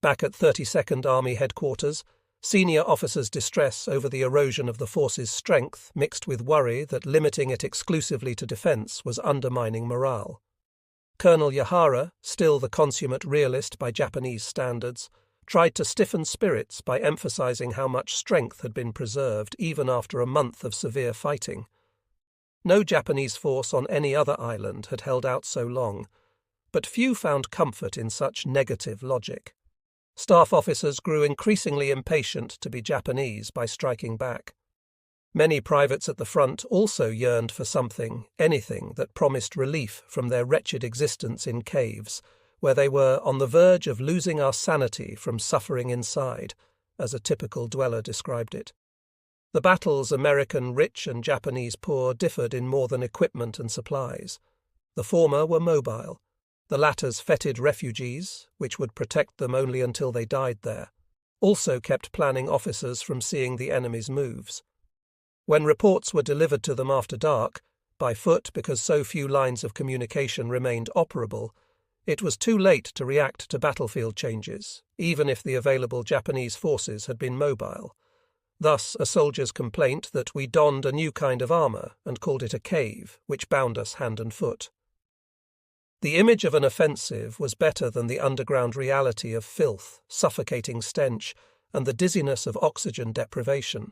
Back at 32nd Army Headquarters, senior officers' distress over the erosion of the force's strength mixed with worry that limiting it exclusively to defense was undermining morale. Colonel Yahara, still the consummate realist by Japanese standards, tried to stiffen spirits by emphasizing how much strength had been preserved even after a month of severe fighting. No Japanese force on any other island had held out so long, but few found comfort in such negative logic. Staff officers grew increasingly impatient to be Japanese by striking back. Many privates at the front also yearned for something, anything that promised relief from their wretched existence in caves, where they were on the verge of losing our sanity from suffering inside, as a typical dweller described it. The battles American rich and Japanese poor differed in more than equipment and supplies. The former were mobile, the latter's fetid refugees, which would protect them only until they died there, also kept planning officers from seeing the enemy's moves. When reports were delivered to them after dark, by foot because so few lines of communication remained operable, it was too late to react to battlefield changes, even if the available Japanese forces had been mobile. Thus a soldier's complaint that we donned a new kind of armour and called it a cave, which bound us hand and foot. The image of an offensive was better than the underground reality of filth, suffocating stench, and the dizziness of oxygen deprivation.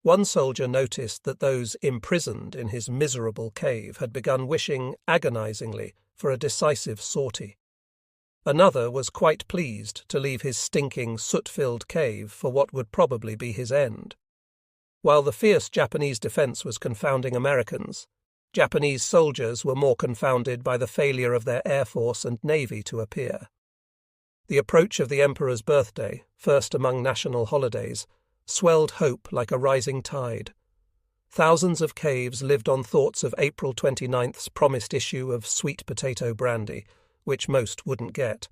One soldier noticed that those imprisoned in his miserable cave had begun wishing agonizingly for a decisive sortie. Another was quite pleased to leave his stinking, soot-filled cave for what would probably be his end. While the fierce Japanese defense was confounding Americans, Japanese soldiers were more confounded by the failure of their air force and navy to appear. The approach of the emperor's birthday, first among national holidays, swelled hope like a rising tide. Thousands of caves lived on thoughts of April 29th's promised issue of sweet potato brandy, which most wouldn't get,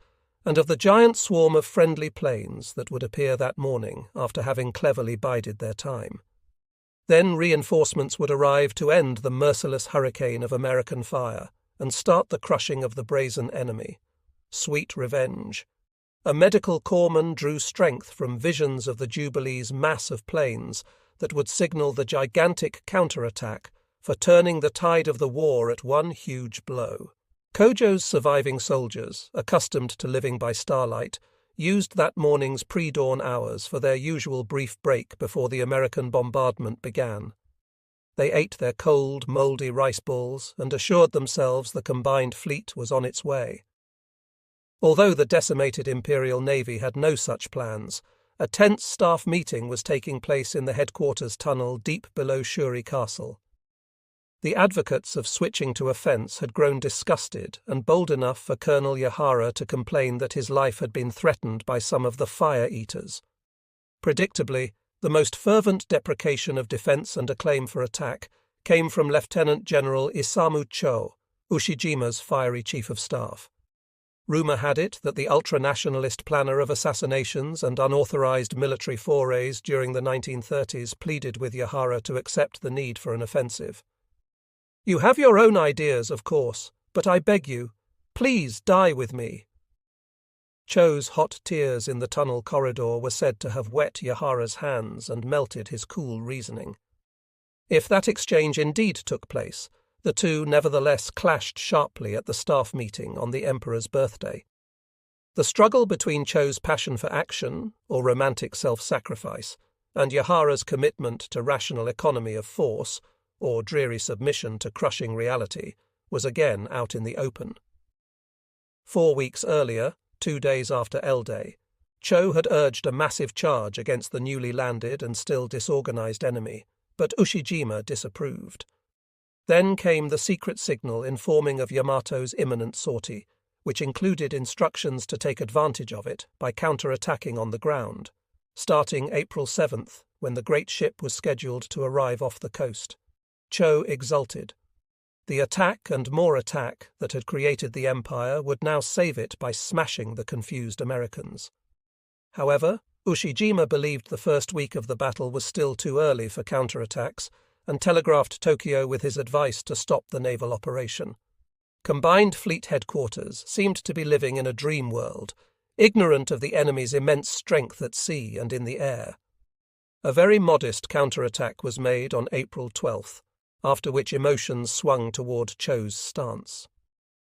and of the giant swarm of friendly planes that would appear that morning after having cleverly bided their time. Then reinforcements would arrive to end the merciless hurricane of American fire and start the crushing of the brazen enemy. Sweet revenge. A medical corpsman drew strength from visions of the Jubilee's mass of planes that would signal the gigantic counterattack for turning the tide of the war at one huge blow. Kojo's surviving soldiers, accustomed to living by starlight, used that morning's pre-dawn hours for their usual brief break before the American bombardment began. They ate their cold, mouldy rice balls and assured themselves the combined fleet was on its way. Although the decimated Imperial Navy had no such plans, a tense staff meeting was taking place in the headquarters tunnel deep below Shuri Castle. The advocates of switching to offence had grown disgusted and bold enough for Colonel Yahara to complain that his life had been threatened by some of the fire-eaters. Predictably, the most fervent deprecation of defence and acclaim for attack came from Lieutenant General Isamu Cho, Ushijima's fiery chief of staff. Rumour had it that the ultra-nationalist planner of assassinations and unauthorized military forays during the 1930s pleaded with Yahara to accept the need for an offensive. "You have your own ideas, of course, but I beg you, please die with me." Cho's hot tears in the tunnel corridor were said to have wet Yahara's hands and melted his cool reasoning. If that exchange indeed took place, the two nevertheless clashed sharply at the staff meeting on the Emperor's birthday. The struggle between Cho's passion for action, or romantic self-sacrifice, and Yahara's commitment to rational economy of force, or dreary submission to crushing reality, was again out in the open. 4 weeks earlier, 2 days after L-Day, Cho had urged a massive charge against the newly landed and still disorganized enemy, but Ushijima disapproved. Then came the secret signal informing of Yamato's imminent sortie, which included instructions to take advantage of it by counter-attacking on the ground, starting April 7th, when the great ship was scheduled to arrive off the coast. Cho exulted. The attack and more attack that had created the Empire would now save it by smashing the confused Americans. However, Ushijima believed the first week of the battle was still too early for counterattacks and telegraphed Tokyo with his advice to stop the naval operation. Combined Fleet Headquarters seemed to be living in a dream world, ignorant of the enemy's immense strength at sea and in the air. A very modest counterattack was made on April 12th, after which emotions swung toward Cho's stance.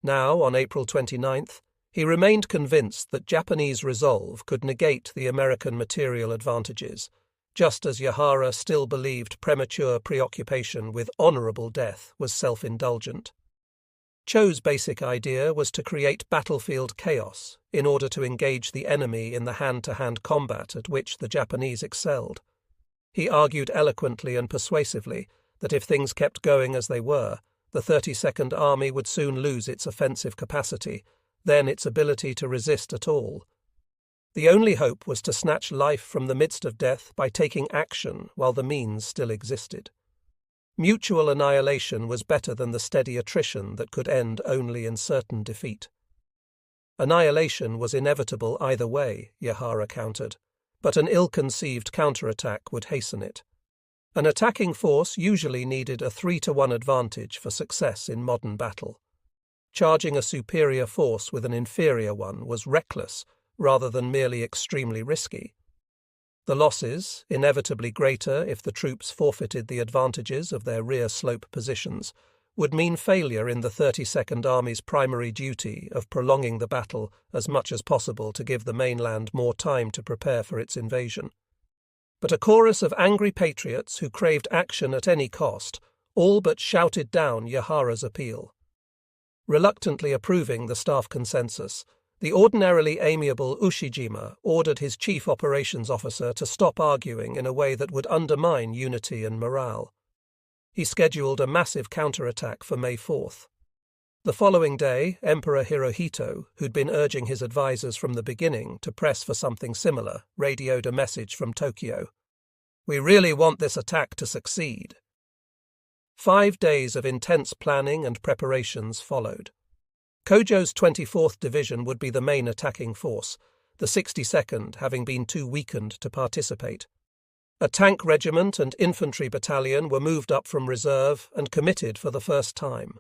Now, on April 29th, he remained convinced that Japanese resolve could negate the American material advantages, just as Yahara still believed premature preoccupation with honorable death was self-indulgent. Cho's basic idea was to create battlefield chaos in order to engage the enemy in the hand-to-hand combat at which the Japanese excelled. He argued eloquently and persuasively that if things kept going as they were, the 32nd Army would soon lose its offensive capacity, then its ability to resist at all. The only hope was to snatch life from the midst of death by taking action while the means still existed. Mutual annihilation was better than the steady attrition that could end only in certain defeat. Annihilation was inevitable either way, Yahara countered, but an ill-conceived counterattack would hasten it. An attacking force usually needed a 3-to-1 advantage for success in modern battle. Charging a superior force with an inferior one was reckless rather than merely extremely risky. The losses, inevitably greater if the troops forfeited the advantages of their rear slope positions, would mean failure in the 32nd Army's primary duty of prolonging the battle as much as possible to give the mainland more time to prepare for its invasion. But a chorus of angry patriots who craved action at any cost all but shouted down Yahara's appeal. Reluctantly approving the staff consensus, the ordinarily amiable Ushijima ordered his chief operations officer to stop arguing in a way that would undermine unity and morale. He scheduled a massive counterattack for May 4th. The following day, Emperor Hirohito, who'd been urging his advisors from the beginning to press for something similar, radioed a message from Tokyo. "We really want this attack to succeed." 5 days of intense planning and preparations followed. Kojo's 24th Division would be the main attacking force, the 62nd having been too weakened to participate. A tank regiment and infantry battalion were moved up from reserve and committed for the first time.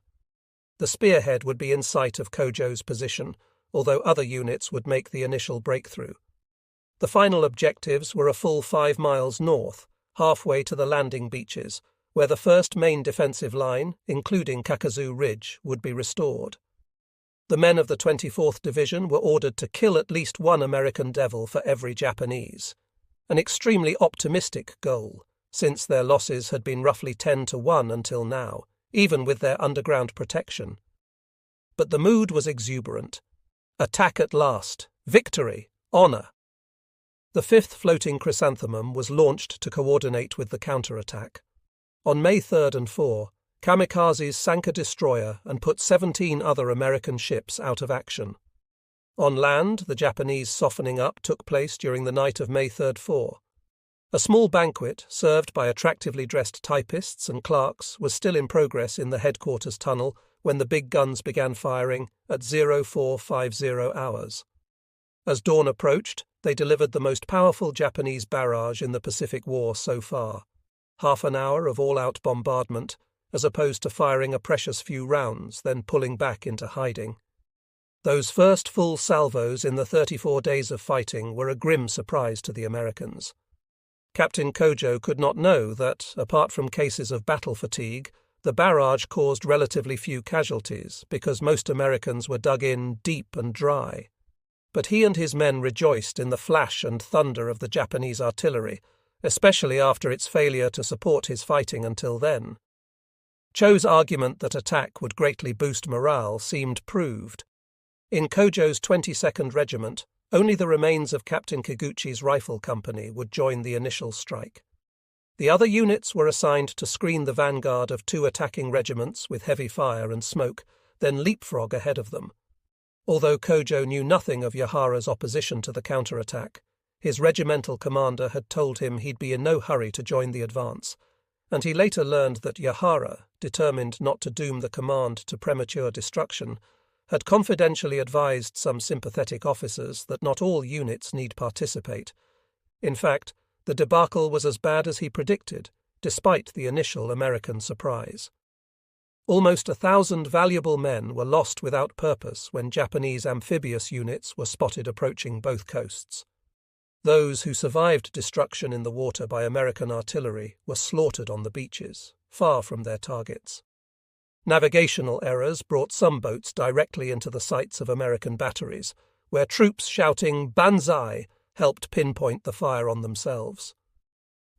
The spearhead would be in sight of Kojo's position, although other units would make the initial breakthrough. The final objectives were a full 5 miles north, halfway to the landing beaches, where the first main defensive line, including Kakazu Ridge, would be restored. The men of the 24th Division were ordered to kill at least one American devil for every Japanese, an extremely optimistic goal, since their losses had been roughly 10-1 until now, even with their underground protection. But the mood was exuberant. Attack at last! Victory! Honor! The 5th Floating Chrysanthemum was launched to coordinate with the counterattack. On May 3rd and 4, kamikazes sank a destroyer and put 17 other American ships out of action. On land, the Japanese softening up took place during the night of May 3rd-4. A small banquet, served by attractively dressed typists and clerks, was still in progress in the headquarters tunnel when the big guns began firing at 0450 hours. As dawn approached, they delivered the most powerful Japanese barrage in the Pacific War so far. Half an hour of all-out bombardment, as opposed to firing a precious few rounds, then pulling back into hiding. Those first full salvos in the 34 days of fighting were a grim surprise to the Americans. Captain Kojo could not know that, apart from cases of battle fatigue, the barrage caused relatively few casualties because most Americans were dug in deep and dry. But he and his men rejoiced in the flash and thunder of the Japanese artillery, especially after its failure to support his fighting until then. Cho's argument that attack would greatly boost morale seemed proved. In Kojo's 22nd Regiment, only the remains of Captain Kiguchi's rifle company would join the initial strike. The other units were assigned to screen the vanguard of 2 attacking regiments with heavy fire and smoke, then leapfrog ahead of them. Although Kojo knew nothing of Yahara's opposition to the counterattack, his regimental commander had told him he'd be in no hurry to join the advance, and he later learned that Yahara, determined not to doom the command to premature destruction, had confidentially advised some sympathetic officers that not all units need participate. In fact, the debacle was as bad as he predicted, despite the initial American surprise. Almost 1,000 valuable men were lost without purpose when Japanese amphibious units were spotted approaching both coasts. Those who survived destruction in the water by American artillery were slaughtered on the beaches, far from their targets. Navigational errors brought some boats directly into the sights of American batteries, where troops shouting "Banzai" helped pinpoint the fire on themselves.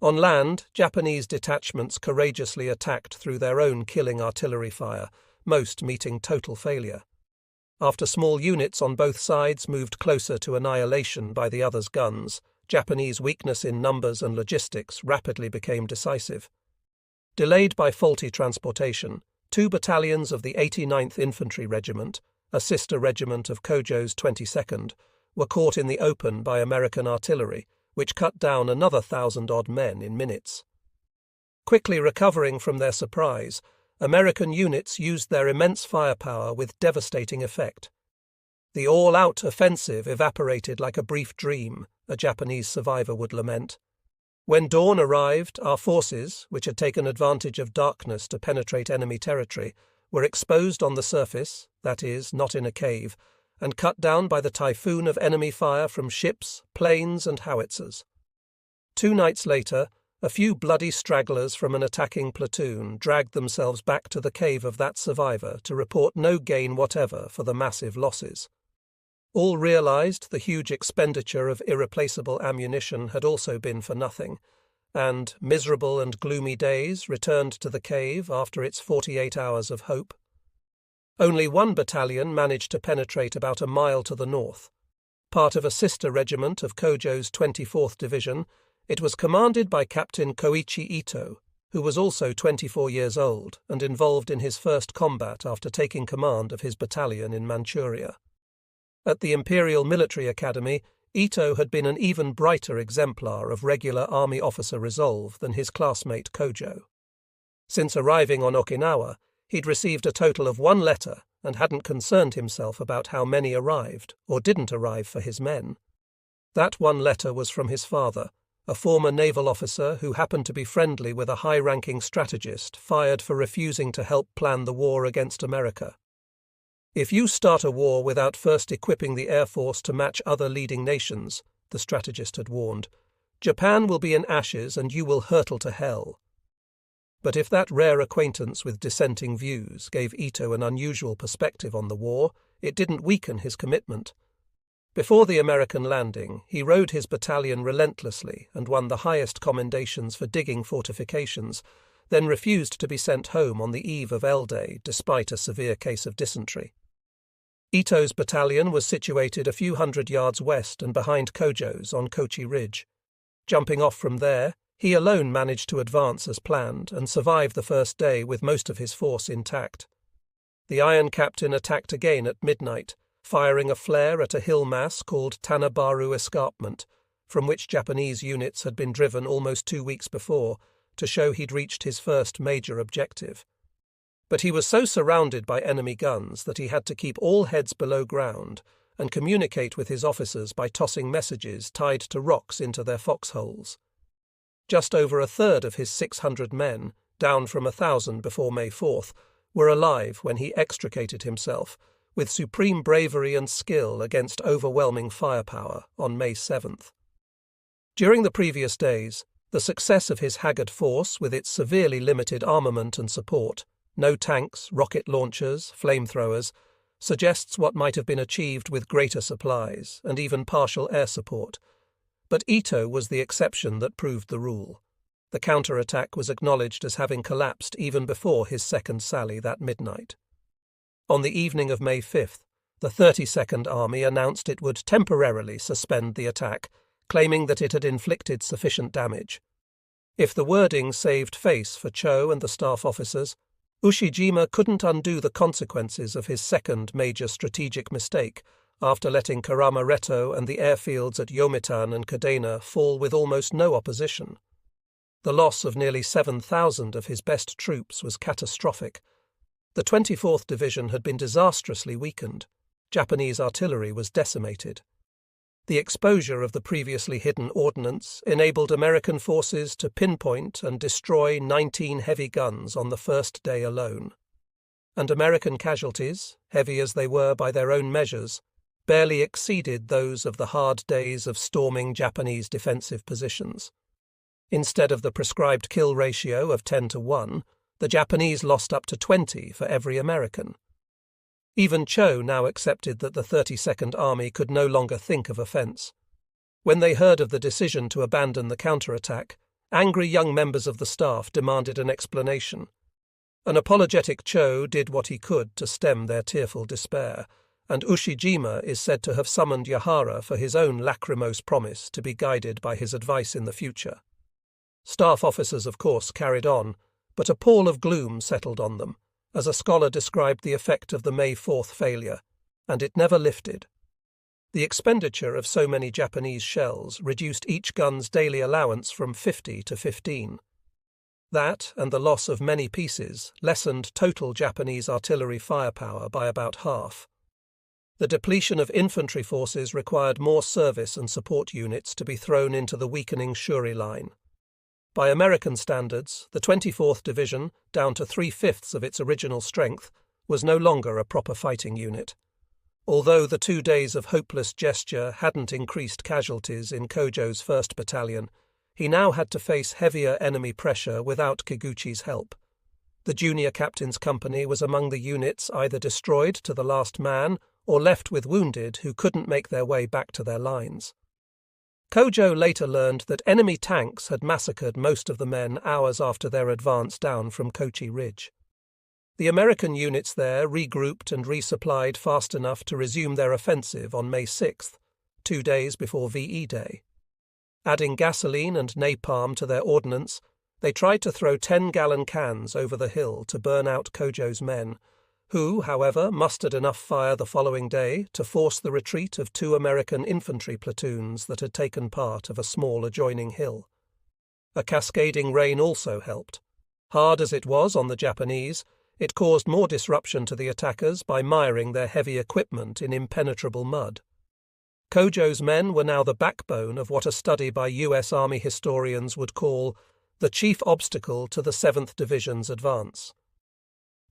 On land, Japanese detachments courageously attacked through their own killing artillery fire, most meeting total failure. After small units on both sides moved closer to annihilation by the other's guns, Japanese weakness in numbers and logistics rapidly became decisive. Delayed by faulty transportation, 2 battalions of the 89th Infantry Regiment, a sister regiment of Kojo's 22nd, were caught in the open by American artillery, which cut down another 1,000-odd men in minutes. Quickly recovering from their surprise, American units used their immense firepower with devastating effect. The all-out offensive evaporated like a brief dream, a Japanese survivor would lament. When dawn arrived, our forces, which had taken advantage of darkness to penetrate enemy territory, were exposed on the surface, that is, not in a cave, and cut down by the typhoon of enemy fire from ships, planes, and howitzers. 2 nights later, a few bloody stragglers from an attacking platoon dragged themselves back to the cave of that survivor to report no gain whatever for the massive losses. All realized the huge expenditure of irreplaceable ammunition had also been for nothing, and, miserable and gloomy days, returned to the cave after its 48 hours of hope. Only 1 battalion managed to penetrate about a mile to the north. Part of a sister regiment of Kojo's 24th Division, it was commanded by Captain Koichi Ito, who was also 24 years old and involved in his first combat after taking command of his battalion in Manchuria. At the Imperial Military Academy, Ito had been an even brighter exemplar of regular army officer resolve than his classmate Kojo. Since arriving on Okinawa, he'd received a total of 1 letter and hadn't concerned himself about how many arrived or didn't arrive for his men. That 1 letter was from his father, a former naval officer who happened to be friendly with a high-ranking strategist fired for refusing to help plan the war against America. "If you start a war without first equipping the Air Force to match other leading nations," the strategist had warned, "Japan will be in ashes and you will hurtle to hell." But if that rare acquaintance with dissenting views gave Ito an unusual perspective on the war, it didn't weaken his commitment. Before the American landing, he rode his battalion relentlessly and won the highest commendations for digging fortifications, then refused to be sent home on the eve of L-Day despite a severe case of dysentery. Ito's battalion was situated a few hundred yards west and behind Kojo's on Kochi Ridge. Jumping off from there, he alone managed to advance as planned and survive the first day with most of his force intact. The Iron Captain attacked again at midnight, firing a flare at a hill mass called Tanabaru Escarpment, from which Japanese units had been driven almost 2 weeks before, to show he'd reached his first major objective. But he was so surrounded by enemy guns that he had to keep all heads below ground and communicate with his officers by tossing messages tied to rocks into their foxholes. Just over a third of his 600 men, down from 1,000 before May 4th, were alive when he extricated himself, with supreme bravery and skill against overwhelming firepower, on May 7th. During the previous days, the success of his haggard force, with its severely limited armament and support, no tanks, rocket launchers, flamethrowers, suggests what might have been achieved with greater supplies and even partial air support. But Ito was the exception that proved the rule. The counterattack was acknowledged as having collapsed even before his second sally that midnight. On the evening of May 5th, the 32nd Army announced it would temporarily suspend the attack, claiming that it had inflicted sufficient damage. If the wording saved face for Cho and the staff officers, Ushijima couldn't undo the consequences of his second major strategic mistake after letting Karamaretto and the airfields at Yomitan and Kadena fall with almost no opposition. The loss of nearly 7,000 of his best troops was catastrophic. The 24th Division had been disastrously weakened. Japanese artillery was decimated. The exposure of the previously hidden ordnance enabled American forces to pinpoint and destroy 19 heavy guns on the first day alone. and American casualties, heavy as they were by their own measures, barely exceeded those of the hard days of storming Japanese defensive positions. Instead of the prescribed kill ratio of 10-1, the Japanese lost up to 20 for every American. Even Cho now accepted that the 32nd Army could no longer think of offence. When they heard of the decision to abandon the counterattack, angry young members of the staff demanded an explanation. An apologetic Cho did what he could to stem their tearful despair, and Ushijima is said to have summoned Yahara for his own lachrymose promise to be guided by his advice in the future. Staff officers, of course, carried on, but a pall of gloom settled on them, as a scholar described the effect of the May 4th failure, and it never lifted. The expenditure of so many Japanese shells reduced each gun's daily allowance from 50 to 15. That, and the loss of many pieces, lessened total Japanese artillery firepower by about half. The depletion of infantry forces required more service and support units to be thrown into the weakening Shuri line. By American standards, the 24th Division, down to 3/5 of its original strength, was no longer a proper fighting unit. Although the 2 days of hopeless gesture hadn't increased casualties in Kojo's 1st Battalion, he now had to face heavier enemy pressure without Kiguchi's help. The junior captain's company was among the units either destroyed to the last man or left with wounded who couldn't make their way back to their lines. Kojo later learned that enemy tanks had massacred most of the men hours after their advance down from Kochi Ridge. The American units there regrouped and resupplied fast enough to resume their offensive on May 6th, 2 days before VE Day. Adding gasoline and napalm to their ordnance, they tried to throw 10-gallon cans over the hill to burn out Kojo's men, who, however, mustered enough fire the following day to force the retreat of 2 American infantry platoons that had taken part of a small adjoining hill. A cascading rain also helped. Hard as it was on the Japanese, it caused more disruption to the attackers by miring their heavy equipment in impenetrable mud. Kojo's men were now the backbone of what a study by U.S. Army historians would call the chief obstacle to the 7th Division's advance.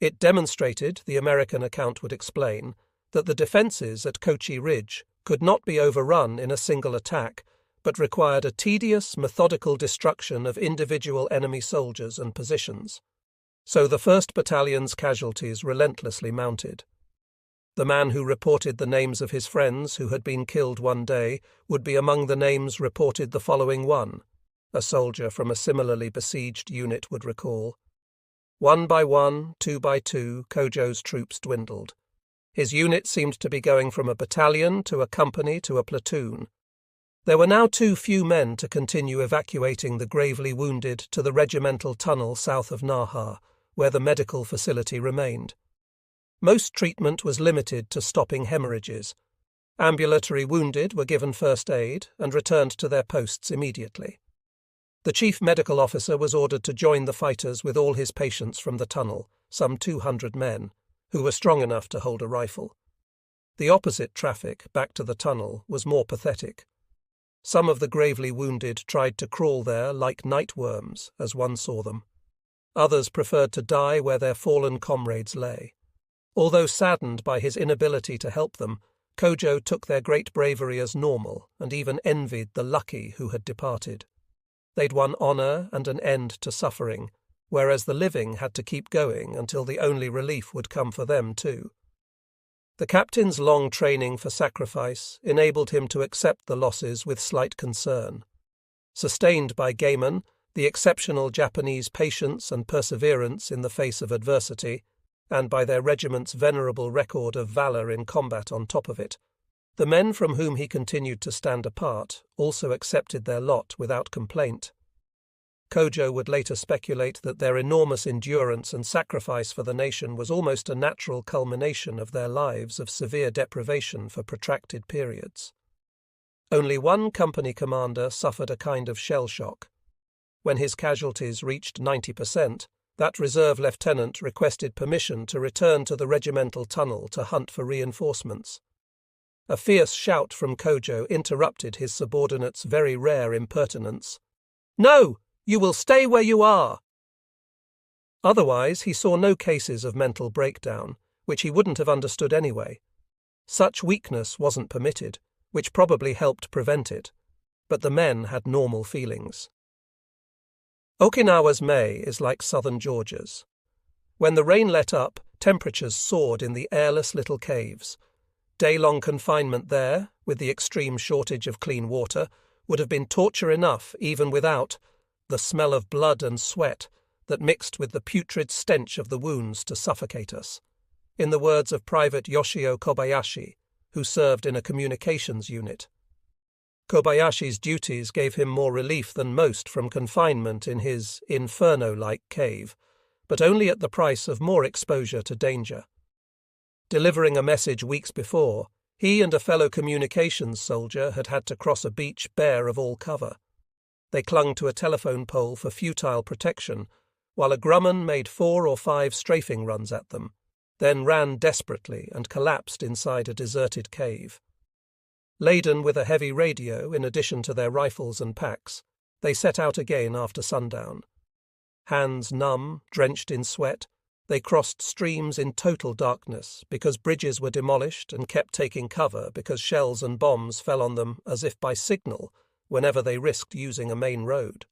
It demonstrated, the American account would explain, that the defences at Kochi Ridge could not be overrun in a single attack, but required a tedious, methodical destruction of individual enemy soldiers and positions. So the 1st Battalion's casualties relentlessly mounted. The man who reported the names of his friends who had been killed one day would be among the names reported the following one, a soldier from a similarly besieged unit would recall. 1 by 1, 2 by 2, Kojo's troops dwindled. His unit seemed to be going from a battalion to a company to a platoon. There were now too few men to continue evacuating the gravely wounded to the regimental tunnel south of Naha, where the medical facility remained. Most treatment was limited to stopping hemorrhages. Ambulatory wounded were given first aid and returned to their posts immediately. The chief medical officer was ordered to join the fighters with all his patients from the tunnel, some 200 men, who were strong enough to hold a rifle. The opposite traffic, back to the tunnel, was more pathetic. Some of the gravely wounded tried to crawl there like night worms, as one saw them. Others preferred to die where their fallen comrades lay. Although saddened by his inability to help them, Kojo took their great bravery as normal and even envied the lucky who had departed. They'd won honour and an end to suffering, whereas the living had to keep going until the only relief would come for them too. The captain's long training for sacrifice enabled him to accept the losses with slight concern. Sustained by Gaiman, the exceptional Japanese patience and perseverance in the face of adversity, and by their regiment's venerable record of valour in combat on top of it, the men from whom he continued to stand apart also accepted their lot without complaint. Kojo would later speculate that their enormous endurance and sacrifice for the nation was almost a natural culmination of their lives of severe deprivation for protracted periods. Only one company commander suffered a kind of shell shock. When his casualties reached 90%, that reserve lieutenant requested permission to return to the regimental tunnel to hunt for reinforcements. A fierce shout from Kojo interrupted his subordinate's very rare impertinence. "No! You will stay where you are!" Otherwise, he saw no cases of mental breakdown, which he wouldn't have understood anyway. Such weakness wasn't permitted, which probably helped prevent it, but the men had normal feelings. Okinawa's May is like southern Georgia's. When the rain let up, temperatures soared in the airless little caves. Day-long confinement there, with the extreme shortage of clean water, would have been torture enough even without the smell of blood and sweat that mixed with the putrid stench of the wounds to suffocate us. In the words of Private Yoshio Kobayashi, who served in a communications unit. Kobayashi's duties gave him more relief than most from confinement in his inferno-like cave, but only at the price of more exposure to danger. Delivering a message weeks before, he and a fellow communications soldier had to cross a beach bare of all cover. They clung to a telephone pole for futile protection, while a Grumman made 4 or 5 strafing runs at them, then ran desperately and collapsed inside a deserted cave. Laden with a heavy radio in addition to their rifles and packs, they set out again after sundown. Hands numb, drenched in sweat, they crossed streams in total darkness because bridges were demolished and kept taking cover because shells and bombs fell on them as if by signal whenever they risked using a main road.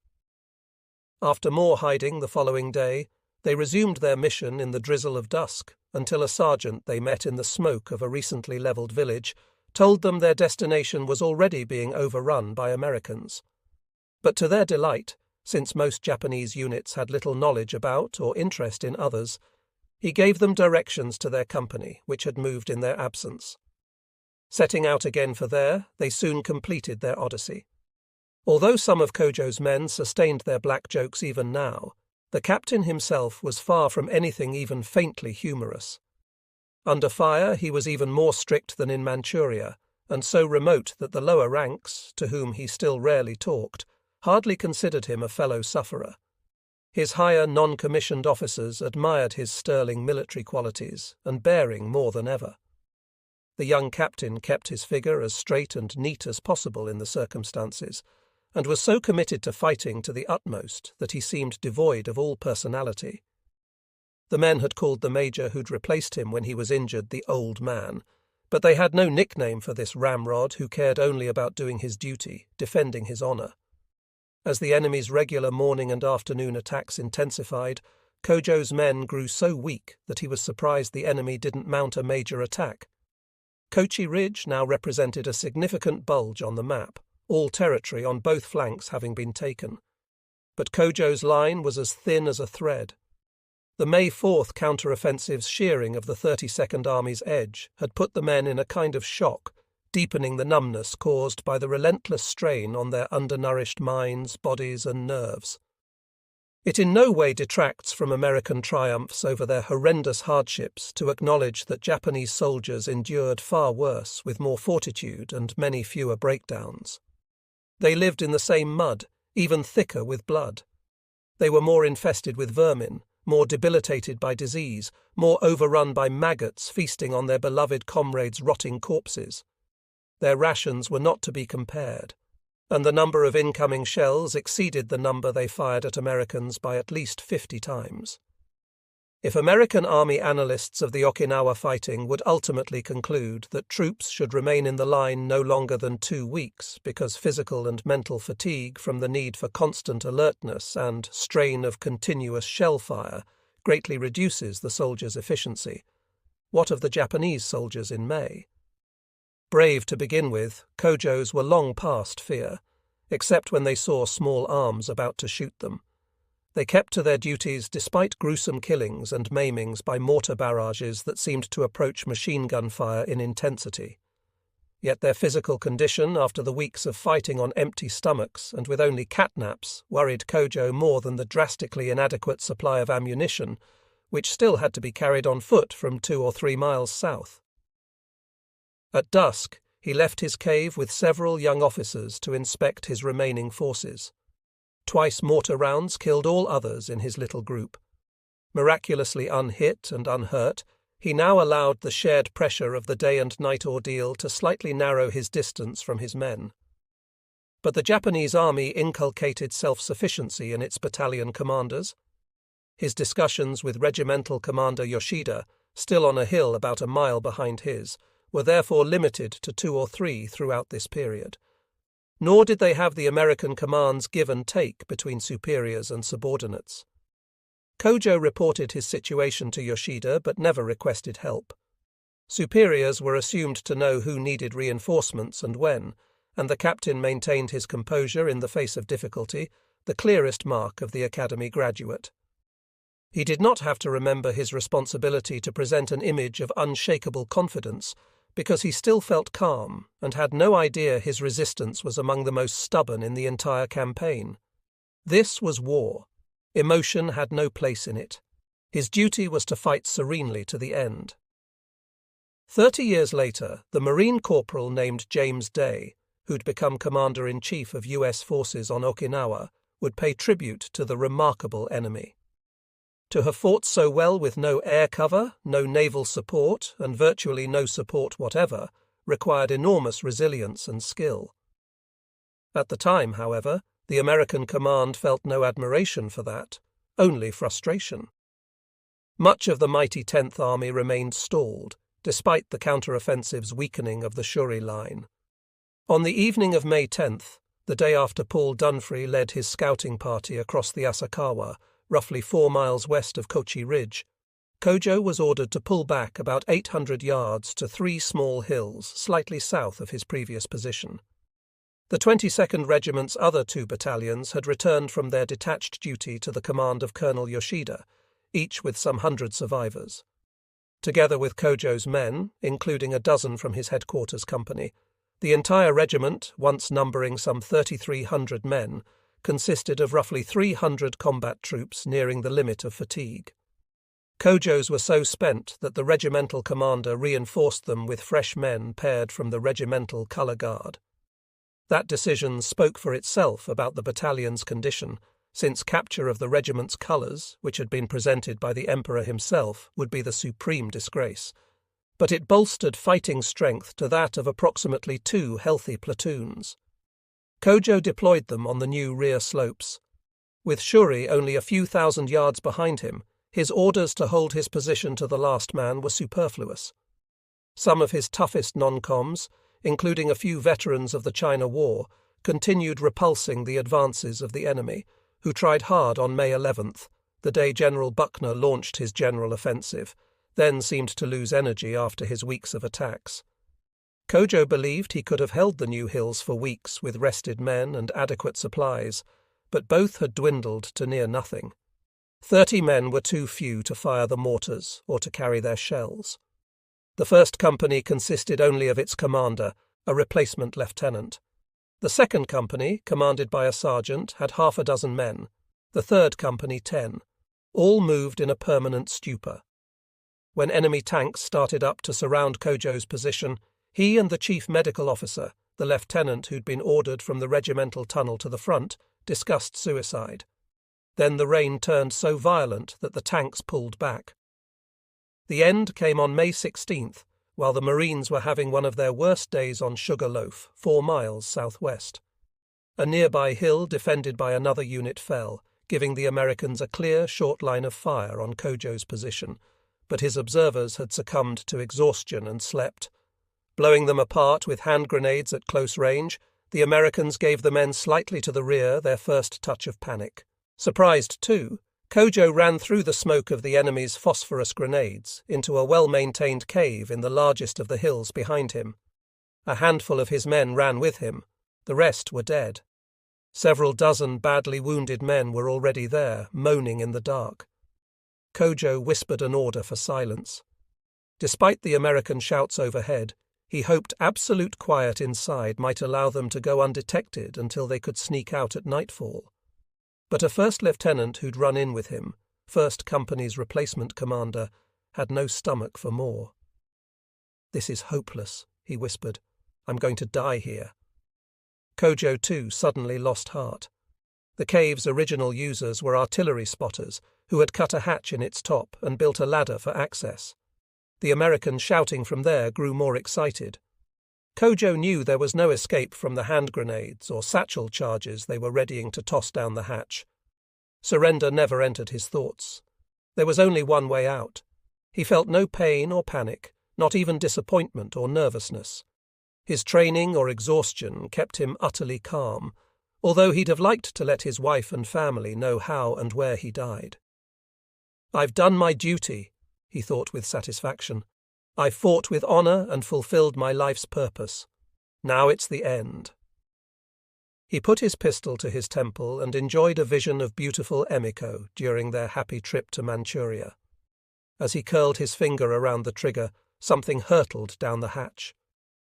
After more hiding the following day, they resumed their mission in the drizzle of dusk until a sergeant they met in the smoke of a recently levelled village told them their destination was already being overrun by Americans. But to their delight, since most Japanese units had little knowledge about or interest in others, he gave them directions to their company, which had moved in their absence. Setting out again for there, they soon completed their odyssey. Although some of Kojo's men sustained their black jokes even now, the captain himself was far from anything even faintly humorous. Under fire he was even more strict than in Manchuria, and so remote that the lower ranks, to whom he still rarely talked, hardly considered him a fellow sufferer. His higher non-commissioned officers admired his sterling military qualities and bearing more than ever. The young captain kept his figure as straight and neat as possible in the circumstances, and was so committed to fighting to the utmost that he seemed devoid of all personality. The men had called the major who'd replaced him when he was injured the Old Man, but they had no nickname for this ramrod who cared only about doing his duty, defending his honour. As the enemy's regular morning and afternoon attacks intensified, Kojo's men grew so weak that he was surprised the enemy didn't mount a major attack. Kochi Ridge now represented a significant bulge on the map, all territory on both flanks having been taken. But Kojo's line was as thin as a thread. The May 4th counter-offensive's shearing of the 32nd Army's edge had put the men in a kind of shock, deepening the numbness caused by the relentless strain on their undernourished minds, bodies, and nerves. It in no way detracts from American triumphs over their horrendous hardships to acknowledge that Japanese soldiers endured far worse with more fortitude and many fewer breakdowns. They lived in the same mud, even thicker with blood. They were more infested with vermin, more debilitated by disease, more overrun by maggots feasting on their beloved comrades' rotting corpses. Their rations were not to be compared, and the number of incoming shells exceeded the number they fired at Americans by at least 50 times. If American Army analysts of the Okinawa fighting would ultimately conclude that troops should remain in the line no longer than 2 weeks because physical and mental fatigue from the need for constant alertness and strain of continuous shell fire greatly reduces the soldiers' efficiency, what of the Japanese soldiers in May? Brave to begin with, Kojos were long past fear, except when they saw small arms about to shoot them. They kept to their duties despite gruesome killings and maimings by mortar barrages that seemed to approach machine gun fire in intensity. Yet their physical condition after the weeks of fighting on empty stomachs and with only catnaps worried Kojo more than the drastically inadequate supply of ammunition, which still had to be carried on foot from 2 or 3 miles south. At dusk, he left his cave with several young officers to inspect his remaining forces. Twice mortar rounds killed all others in his little group. Miraculously unhit and unhurt, he now allowed the shared pressure of the day and night ordeal to slightly narrow his distance from his men. But the Japanese army inculcated self-sufficiency in its battalion commanders. His discussions with Regimental Commander Yoshida, still on a hill about a mile behind his, were therefore limited to 2 or 3 throughout this period. Nor did they have the American command's give and take between superiors and subordinates. Kojo reported his situation to Yoshida but never requested help. Superiors were assumed to know who needed reinforcements and when, and the captain maintained his composure in the face of difficulty, the clearest mark of the academy graduate. He did not have to remember his responsibility to present an image of unshakable confidence, because he still felt calm and had no idea his resistance was among the most stubborn in the entire campaign. This was war. Emotion had no place in it. His duty was to fight serenely to the end. 30 years later, the Marine corporal named James Day, who'd become Commander-in-Chief of U.S. forces on Okinawa, would pay tribute to the remarkable enemy. To have fought so well with no air cover, no naval support, and virtually no support whatever, required enormous resilience and skill. At the time, however, the American command felt no admiration for that, only frustration. Much of the mighty 10th Army remained stalled, despite the counteroffensive's weakening of the Shuri line. On the evening of May 10th, the day after Paul Dunphy led his scouting party across the Asakawa, roughly 4 miles west of Kochi Ridge, Kojo was ordered to pull back about 800 yards to 3 small hills slightly south of his previous position. The 22nd Regiment's other 2 battalions had returned from their detached duty to the command of Colonel Yoshida, each with some 100 survivors. Together with Kojo's men, including a dozen from his headquarters company, the entire regiment, once numbering some 3,300 men, consisted of roughly 300 combat troops nearing the limit of fatigue. Kojo's were so spent that the regimental commander reinforced them with fresh men paired from the regimental colour guard. That decision spoke for itself about the battalion's condition, since capture of the regiment's colours, which had been presented by the Emperor himself, would be the supreme disgrace. But it bolstered fighting strength to that of approximately 2 healthy platoons. Kojo deployed them on the new rear slopes. With Shuri only a few thousand yards behind him, his orders to hold his position to the last man were superfluous. Some of his toughest non-coms, including a few veterans of the China War, continued repulsing the advances of the enemy, who tried hard on May 11th, the day General Buckner launched his general offensive, then seemed to lose energy after his weeks of attacks. Kojo believed he could have held the new hills for weeks with rested men and adequate supplies, but both had dwindled to near nothing. 30 men were too few to fire the mortars or to carry their shells. The first company consisted only of its commander, a replacement lieutenant. The second company, commanded by a sergeant, had half a dozen men, the third company 10. All moved in a permanent stupor. When enemy tanks started up to surround Kojo's position, he and the chief medical officer, the lieutenant who'd been ordered from the regimental tunnel to the front, discussed suicide. Then the rain turned so violent that the tanks pulled back. The end came on May 16th, while the Marines were having one of their worst days on Sugar Loaf, 4 miles southwest. A nearby hill defended by another unit fell, giving the Americans a clear, short line of fire on Kojo's position, but his observers had succumbed to exhaustion and slept. Blowing them apart with hand grenades at close range, the Americans gave the men slightly to the rear their first touch of panic. Surprised, too, Kojo ran through the smoke of the enemy's phosphorus grenades into a well-maintained cave in the largest of the hills behind him. A handful of his men ran with him. The rest were dead. Several dozen badly wounded men were already there, moaning in the dark. Kojo whispered an order for silence. Despite the American shouts overhead, he hoped absolute quiet inside might allow them to go undetected until they could sneak out at nightfall. But a first lieutenant who'd run in with him, 1st Company's replacement commander, had no stomach for more. "This is hopeless," he whispered. "I'm going to die here." Kojo, too, suddenly lost heart. The cave's original users were artillery spotters who had cut a hatch in its top and built a ladder for access. The Americans shouting from there grew more excited. Kojo knew there was no escape from the hand grenades or satchel charges they were readying to toss down the hatch. Surrender never entered his thoughts. There was only one way out. He felt no pain or panic, not even disappointment or nervousness. His training or exhaustion kept him utterly calm, although he'd have liked to let his wife and family know how and where he died. "I've done my duty," he thought with satisfaction. "I've fought with honor and fulfilled my life's purpose. Now it's the end." He put his pistol to his temple and enjoyed a vision of beautiful Emiko during their happy trip to Manchuria. As he curled his finger around the trigger, something hurtled down the hatch.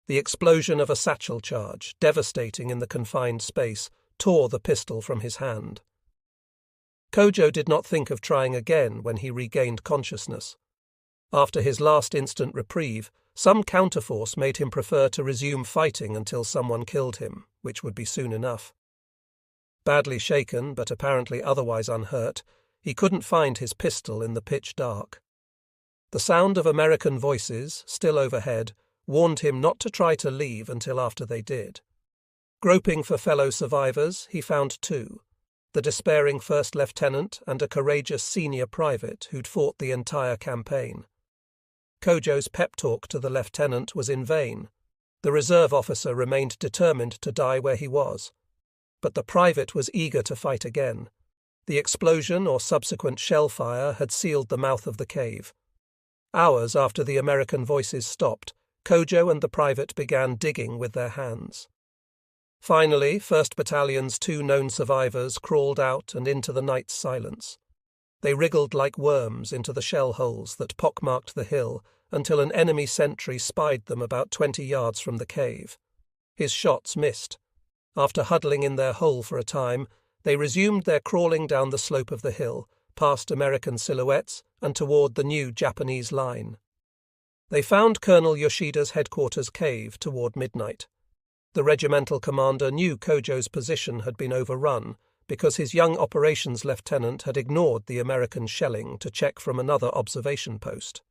The explosion of a satchel charge, devastating in the confined space, tore the pistol from his hand. Kojo did not think of trying again when he regained consciousness. After his last instant reprieve, some counterforce made him prefer to resume fighting until someone killed him, which would be soon enough. Badly shaken, but apparently otherwise unhurt, he couldn't find his pistol in the pitch dark. The sound of American voices, still overhead, warned him not to try to leave until after they did. Groping for fellow survivors, he found two, the despairing first lieutenant and a courageous senior private who'd fought the entire campaign. Kojo's pep talk to the lieutenant was in vain. The reserve officer remained determined to die where he was. But the private was eager to fight again. The explosion or subsequent shell fire had sealed the mouth of the cave. Hours after the American voices stopped, Kojo and the private began digging with their hands. Finally, 1st Battalion's two known survivors crawled out and into the night's silence. They wriggled like worms into the shell holes that pockmarked the hill until an enemy sentry spied them about 20 yards from the cave. His shots missed. After huddling in their hole for a time, they resumed their crawling down the slope of the hill, past American silhouettes and toward the new Japanese line. They found Colonel Yoshida's headquarters cave toward midnight. The regimental commander knew Kojo's position had been overrun because his young operations lieutenant had ignored the American shelling to check from another observation post.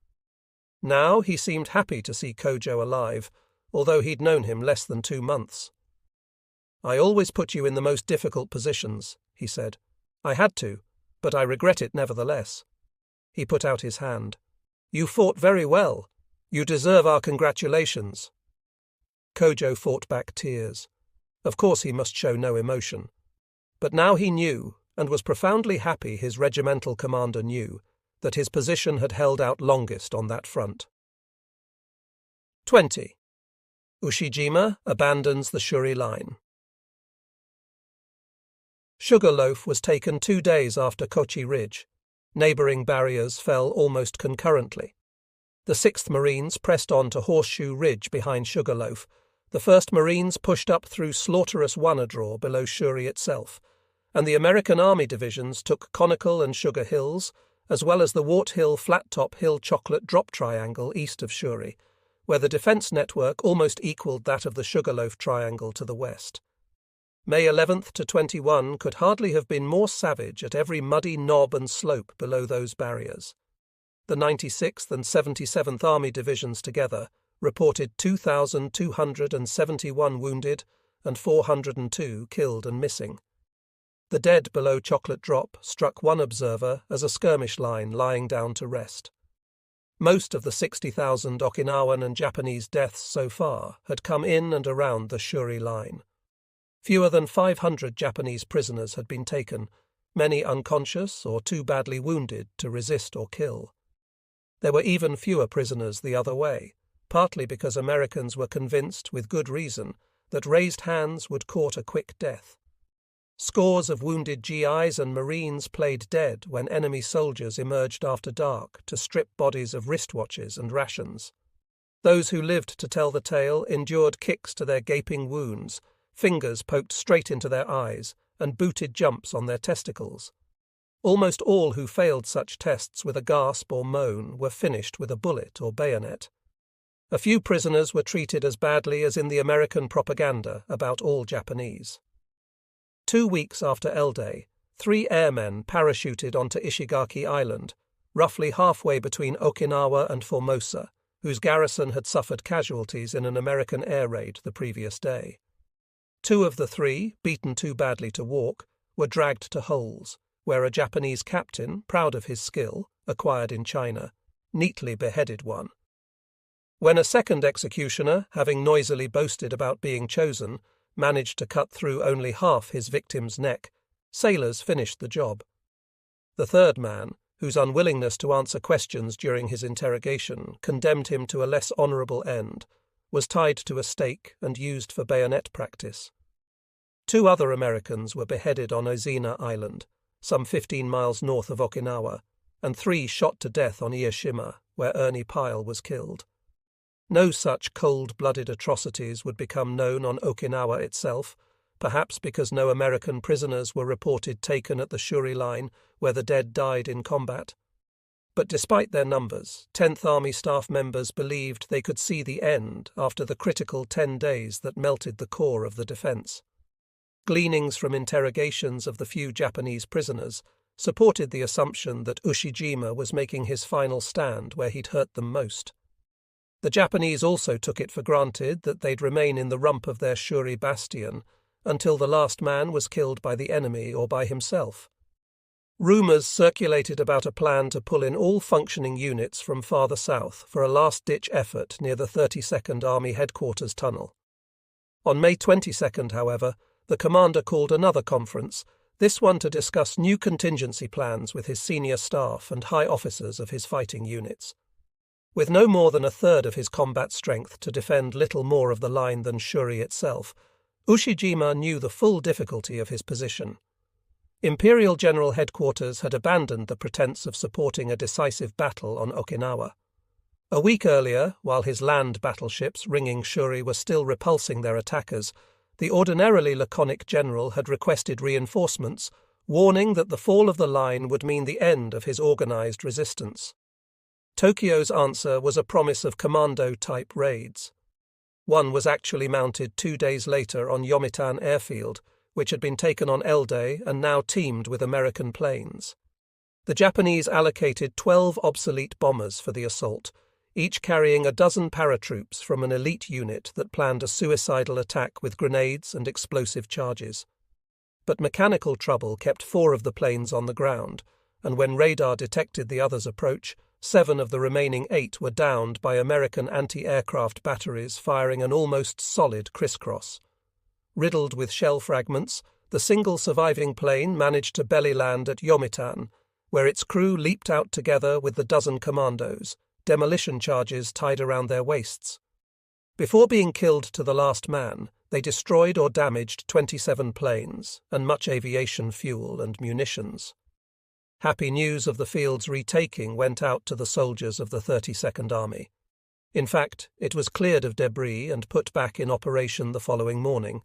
Now he seemed happy to see Kojo alive, although he'd known him less than 2 months. "I always put you in the most difficult positions," he said. "I had to, but I regret it nevertheless." He put out his hand. "You fought very well. You deserve our congratulations." Kojo fought back tears. Of course he must show no emotion. But now he knew, and was profoundly happy his regimental commander knew, that his position had held out longest on that front. 20. Ushijima abandons the Shuri line. Sugarloaf was taken 2 days after Kochi Ridge. Neighbouring barriers fell almost concurrently. The 6th Marines pressed on to Horseshoe Ridge behind Sugarloaf. The 1st Marines pushed up through slaughterous Wanadraw below Shuri itself, and the American Army divisions took Conical and Sugar Hills, as well as the Wart Hill Flat-Top Hill Chocolate Drop Triangle east of Shuri, where the defence network almost equalled that of the Sugarloaf Triangle to the west. May 11th to 21 could hardly have been more savage at every muddy knob and slope below those barriers. The 96th and 77th Army divisions together reported 2,271 wounded and 402 killed and missing. The dead below Chocolate Drop struck one observer as a skirmish line lying down to rest. Most of the 60,000 Okinawan and Japanese deaths so far had come in and around the Shuri line. Fewer than 500 Japanese prisoners had been taken, many unconscious or too badly wounded to resist or kill. There were even fewer prisoners the other way, partly because Americans were convinced, with good reason, that raised hands would court a quick death. Scores of wounded GIs and Marines played dead when enemy soldiers emerged after dark to strip bodies of wristwatches and rations. Those who lived to tell the tale endured kicks to their gaping wounds, fingers poked straight into their eyes, and booted jumps on their testicles. Almost all who failed such tests with a gasp or moan were finished with a bullet or bayonet. A few prisoners were treated as badly as in the American propaganda about all Japanese. 2 weeks after L-Day, 3 airmen parachuted onto Ishigaki Island, roughly halfway between Okinawa and Formosa, whose garrison had suffered casualties in an American air raid the previous day. 2 of the 3, beaten too badly to walk, were dragged to holes, where a Japanese captain, proud of his skill, acquired in China, neatly beheaded one. When a second executioner, having noisily boasted about being chosen, managed to cut through only half his victim's neck, sailors finished the job. The third man, whose unwillingness to answer questions during his interrogation condemned him to a less honourable end, was tied to a stake and used for bayonet practice. 2 other Americans were beheaded on Ozina Island, some 15 miles north of Okinawa, and 3 shot to death on Ieshima, where Ernie Pyle was killed. No such cold-blooded atrocities would become known on Okinawa itself, perhaps because no American prisoners were reported taken at the Shuri line, where the dead died in combat. But despite their numbers, 10th Army staff members believed they could see the end after the critical 10 days that melted the core of the defence. Gleanings from interrogations of the few Japanese prisoners supported the assumption that Ushijima was making his final stand where he'd hurt them most. The Japanese also took it for granted that they'd remain in the rump of their Shuri bastion until the last man was killed by the enemy or by himself. Rumours circulated about a plan to pull in all functioning units from farther south for a last-ditch effort near the 32nd Army Headquarters tunnel. On May 22nd, however, the commander called another conference, this one to discuss new contingency plans with his senior staff and high officers of his fighting units. With no more than a third of his combat strength to defend little more of the line than Shuri itself, Ushijima knew the full difficulty of his position. Imperial General Headquarters had abandoned the pretense of supporting a decisive battle on Okinawa. A week earlier, while his land battleships ringing Shuri were still repulsing their attackers, the ordinarily laconic general had requested reinforcements, warning that the fall of the line would mean the end of his organised resistance. Tokyo's answer was a promise of commando-type raids. One was actually mounted 2 days later on Yomitan Airfield, which had been taken on L-Day and now teamed with American planes. The Japanese allocated 12 obsolete bombers for the assault, each carrying a dozen paratroops from an elite unit that planned a suicidal attack with grenades and explosive charges. But mechanical trouble kept 4 of the planes on the ground, and when radar detected the others' approach, 7 of the remaining 8 were downed by American anti-aircraft batteries firing an almost solid crisscross. Riddled with shell fragments, the single surviving plane managed to belly land at Yomitan, where its crew leaped out together with the dozen commandos, demolition charges tied around their waists. Before being killed to the last man, they destroyed or damaged 27 planes and much aviation fuel and munitions. Happy news of the field's retaking went out to the soldiers of the 32nd Army. In fact, it was cleared of debris and put back in operation the following morning,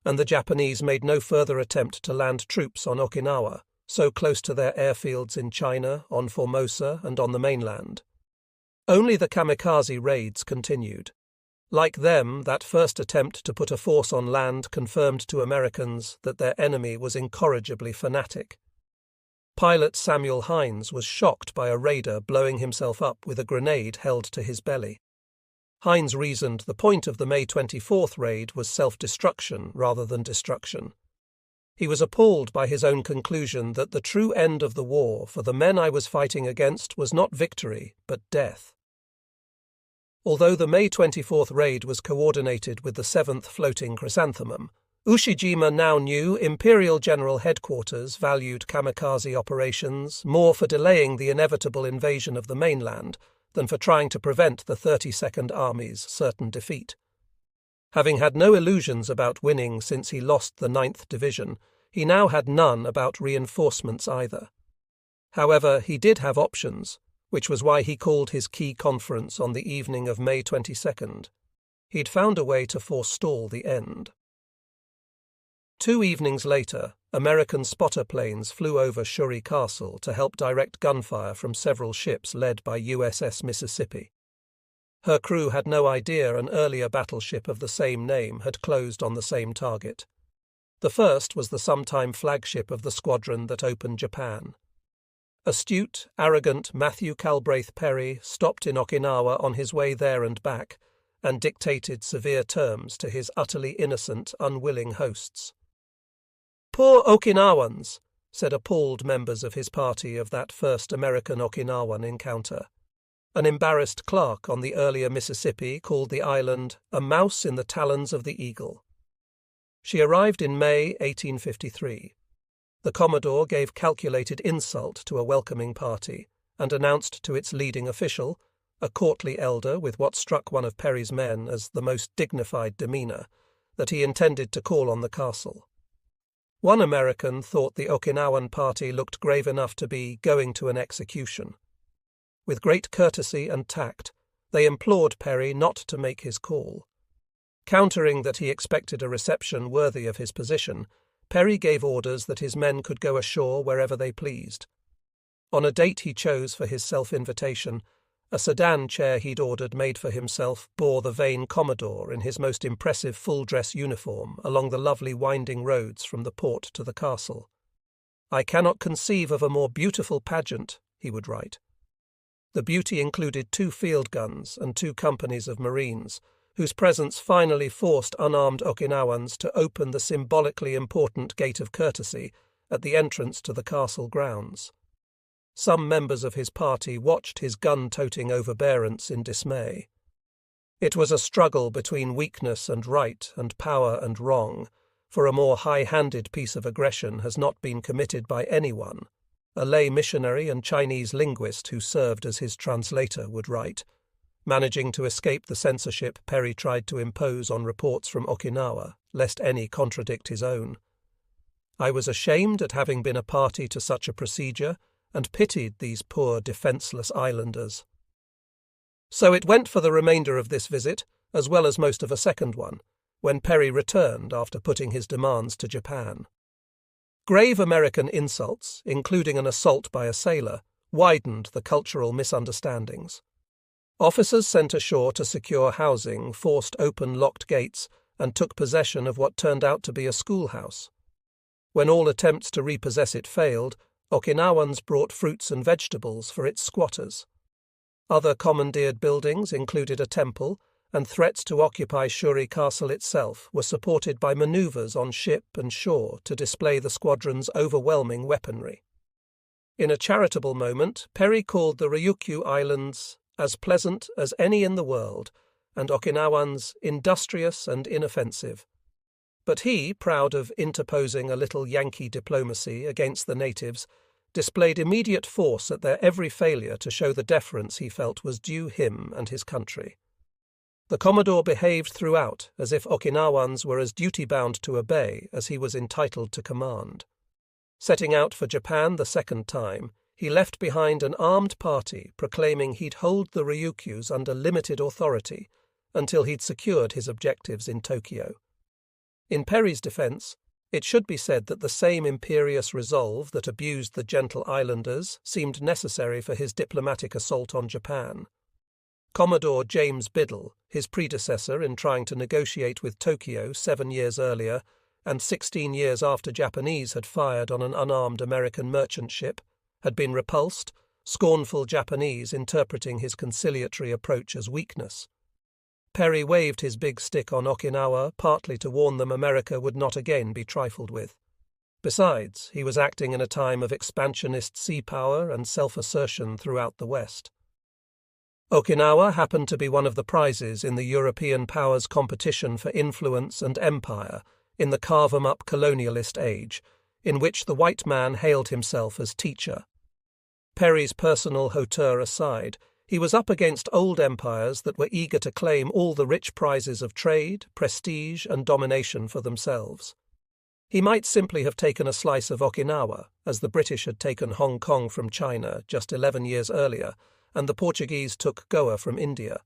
and the Japanese made no further attempt to land troops on Okinawa, so close to their airfields in China, on Formosa, and on the mainland. Only the kamikaze raids continued. Like them, that first attempt to put a force on land confirmed to Americans that their enemy was incorrigibly fanatic. Pilot Samuel Hines was shocked by a raider blowing himself up with a grenade held to his belly. Hines reasoned the point of the May 24th raid was self-destruction rather than destruction. He was appalled by his own conclusion that the true end of the war for the men I was fighting against was not victory, but death. Although the May 24th raid was coordinated with the 7th Floating Chrysanthemum, Ushijima now knew Imperial General Headquarters valued kamikaze operations more for delaying the inevitable invasion of the mainland than for trying to prevent the 32nd Army's certain defeat. Having had no illusions about winning since he lost the 9th Division, he now had none about reinforcements either. However, he did have options, which was why he called his key conference on the evening of May 22nd. He'd found a way to forestall the end. 2 evenings later, American spotter planes flew over Shuri Castle to help direct gunfire from several ships led by USS Mississippi. Her crew had no idea an earlier battleship of the same name had closed on the same target. The first was the sometime flagship of the squadron that opened Japan. Astute, arrogant Matthew Calbraith Perry stopped in Okinawa on his way there and back and dictated severe terms to his utterly innocent, unwilling hosts. "Poor Okinawans," said appalled members of his party of that first American-Okinawan encounter. An embarrassed clerk on the earlier Mississippi called the island a mouse in the talons of the eagle. She arrived in May 1853. The Commodore gave calculated insult to a welcoming party and announced to its leading official, a courtly elder with what struck one of Perry's men as the most dignified demeanour, that he intended to call on the castle. One American thought the Okinawan party looked grave enough to be going to an execution. With great courtesy and tact, they implored Perry not to make his call. Countering that he expected a reception worthy of his position, Perry gave orders that his men could go ashore wherever they pleased. On a date he chose for his self-invitation, a sedan chair he'd ordered made for himself bore the vain Commodore in his most impressive full-dress uniform along the lovely winding roads from the port to the castle. "I cannot conceive of a more beautiful pageant," he would write. The beauty included 2 field guns and 2 companies of Marines, whose presence finally forced unarmed Okinawans to open the symbolically important gate of courtesy at the entrance to the castle grounds. Some members of his party watched his gun-toting overbearance in dismay. It was a struggle between weakness and right and power and wrong, for a more high-handed piece of aggression has not been committed by anyone. A lay missionary and Chinese linguist who served as his translator would write, managing to escape the censorship Perry tried to impose on reports from Okinawa, lest any contradict his own. "I was ashamed at having been a party to such a procedure, and pitied these poor defenceless islanders." So it went for the remainder of this visit, as well as most of a second one, when Perry returned after putting his demands to Japan. Grave American insults, including an assault by a sailor, widened the cultural misunderstandings. Officers sent ashore to secure housing forced open locked gates and took possession of what turned out to be a schoolhouse. When all attempts to repossess it failed, Okinawans brought fruits and vegetables for its squatters. Other commandeered buildings included a temple, and threats to occupy Shuri Castle itself were supported by manoeuvres on ship and shore to display the squadron's overwhelming weaponry. In a charitable moment, Perry called the Ryukyu Islands as pleasant as any in the world, and Okinawans industrious and inoffensive. But he, proud of interposing a little Yankee diplomacy against the natives, displayed immediate force at their every failure to show the deference he felt was due him and his country. The Commodore behaved throughout as if Okinawans were as duty-bound to obey as he was entitled to command. Setting out for Japan the second time, he left behind an armed party proclaiming he'd hold the Ryukyus under limited authority until he'd secured his objectives in Tokyo. In Perry's defence, it should be said that the same imperious resolve that abused the gentle islanders seemed necessary for his diplomatic assault on Japan. Commodore James Biddle, his predecessor in trying to negotiate with Tokyo 7 years earlier and 16 years after Japanese had fired on an unarmed American merchant ship, had been repulsed, scornful Japanese interpreting his conciliatory approach as weakness. Perry waved his big stick on Okinawa partly to warn them America would not again be trifled with. Besides, he was acting in a time of expansionist sea power and self-assertion throughout the West. Okinawa happened to be one of the prizes in the European powers' competition for influence and empire in the carve-em-up colonialist age, in which the white man hailed himself as teacher. Perry's personal hauteur aside, he was up against old empires that were eager to claim all the rich prizes of trade, prestige, and domination for themselves. He might simply have taken a slice of Okinawa, as the British had taken Hong Kong from China just 11 years earlier, and the Portuguese took Goa from India.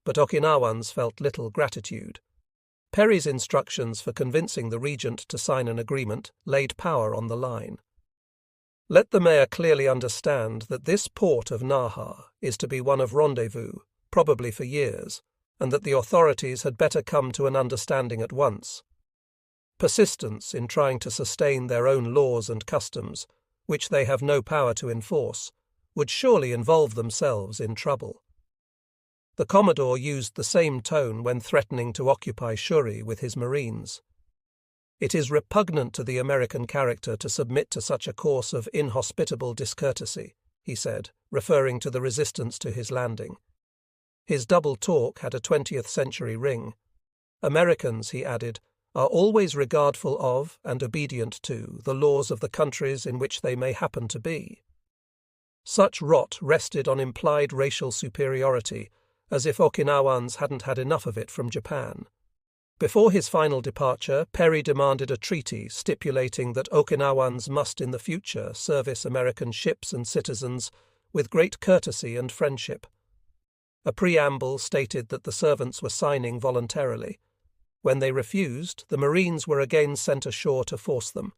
But Okinawans felt little gratitude. Perry's instructions for convincing the regent to sign an agreement laid power on the line. Let the mayor clearly understand that this port of Naha is to be one of rendezvous, probably for years, and that the authorities had better come to an understanding at once. Persistence in trying to sustain their own laws and customs, which they have no power to enforce, would surely involve themselves in trouble. The Commodore used the same tone when threatening to occupy Shuri with his Marines. "It is repugnant to the American character to submit to such a course of inhospitable discourtesy," he said, referring to the resistance to his landing. His double talk had a 20th century ring. "Americans," he added, "are always regardful of and obedient to the laws of the countries in which they may happen to be." Such rot rested on implied racial superiority, as if Okinawans hadn't had enough of it from Japan. Before his final departure, Perry demanded a treaty stipulating that Okinawans must in the future service American ships and citizens with great courtesy and friendship. A preamble stated that the servants were signing voluntarily. When they refused, the Marines were again sent ashore to force them.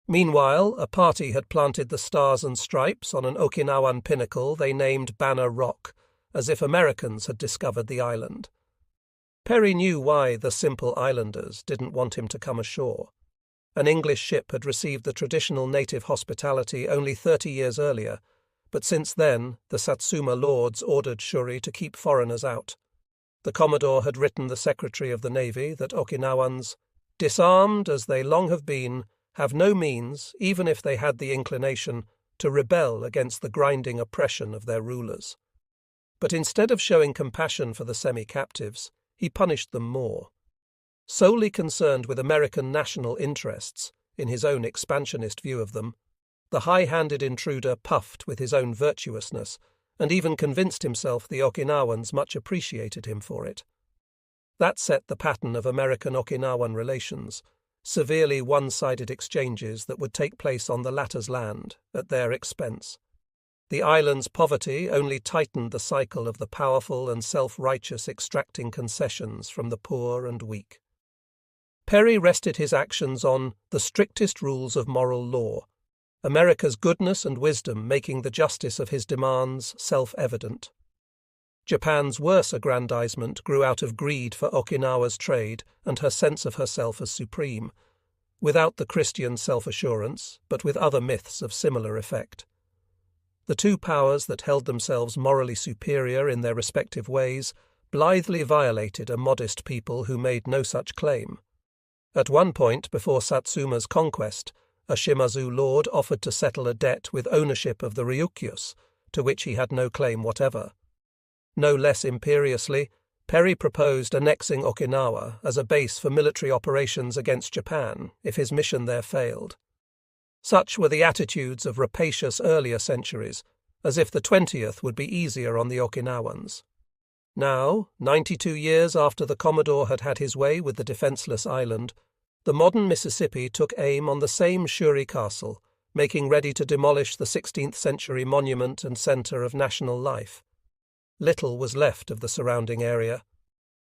Meanwhile, a party had planted the Stars and Stripes on an Okinawan pinnacle they named Banner Rock, as if Americans had discovered the island. Perry knew why the simple islanders didn't want him to come ashore. An English ship had received the traditional native hospitality only 30 years earlier, but since then the Satsuma lords ordered Shuri to keep foreigners out. The Commodore had written the Secretary of the Navy that Okinawans, disarmed as they long have been, have no means, even if they had the inclination, to rebel against the grinding oppression of their rulers. But instead of showing compassion for the semi-captives, he punished them more. Solely concerned with American national interests, in his own expansionist view of them, the high-handed intruder puffed with his own virtuousness, and even convinced himself the Okinawans much appreciated him for it. That set the pattern of American-Okinawan relations, severely one-sided exchanges that would take place on the latter's land, at their expense. The island's poverty only tightened the cycle of the powerful and self-righteous extracting concessions from the poor and weak. Perry rested his actions on the strictest rules of moral law, America's goodness and wisdom making the justice of his demands self-evident. Japan's worse aggrandizement grew out of greed for Okinawa's trade and her sense of herself as supreme, without the Christian self-assurance, but with other myths of similar effect. The two powers that held themselves morally superior in their respective ways blithely violated a modest people who made no such claim. At one point before Satsuma's conquest, a Shimazu lord offered to settle a debt with ownership of the Ryukyus, to which he had no claim whatever. No less imperiously, Perry proposed annexing Okinawa as a base for military operations against Japan if his mission there failed. Such were the attitudes of rapacious earlier centuries, as if the 20th would be easier on the Okinawans. Now, 92 years after the Commodore had had his way with the defenseless island, the modern Mississippi took aim on the same Shuri castle, making ready to demolish the 16th century monument and centre of national life. Little was left of the surrounding area.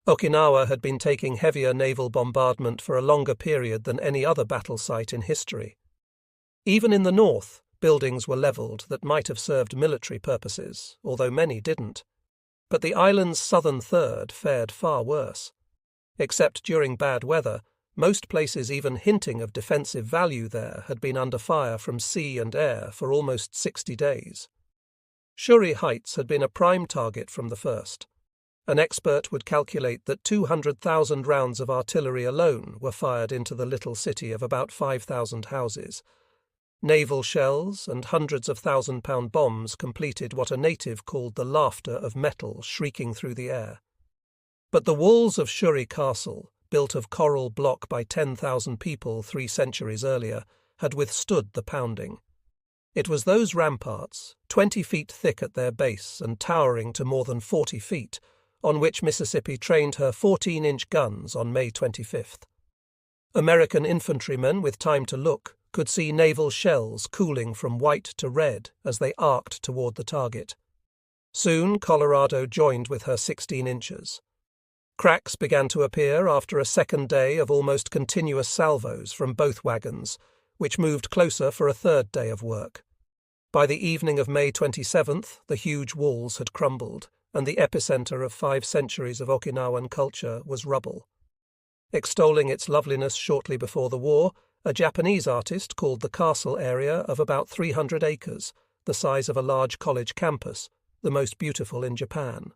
Okinawa had been taking heavier naval bombardment for a longer period than any other battle site in history. Even in the north, buildings were levelled that might have served military purposes, although many didn't. But the island's southern third fared far worse. Except during bad weather, most places even hinting of defensive value there had been under fire from sea and air for almost 60 days. Shuri Heights had been a prime target from the first. An expert would calculate that 200,000 rounds of artillery alone were fired into the little city of about 5,000 houses. Naval shells and hundreds of thousand-pound bombs completed what a native called the laughter of metal shrieking through the air. But the walls of Shuri Castle, built of coral block by 10,000 people 3 centuries earlier, had withstood the pounding. It was those ramparts, 20 feet thick at their base and towering to more than 40 feet, on which Mississippi trained her 14-inch guns on May 25th. American infantrymen with time to look could see naval shells cooling from white to red as they arced toward the target. Soon Colorado joined with her 16 inches. Cracks began to appear after a second day of almost continuous salvos from both wagons, which moved closer for a third day of work. By the evening of May 27th, the huge walls had crumbled, and the epicenter of 5 centuries of Okinawan culture was rubble. Extolling its loveliness shortly before the war, a Japanese artist called the castle area of about 300 acres, the size of a large college campus, the most beautiful in Japan.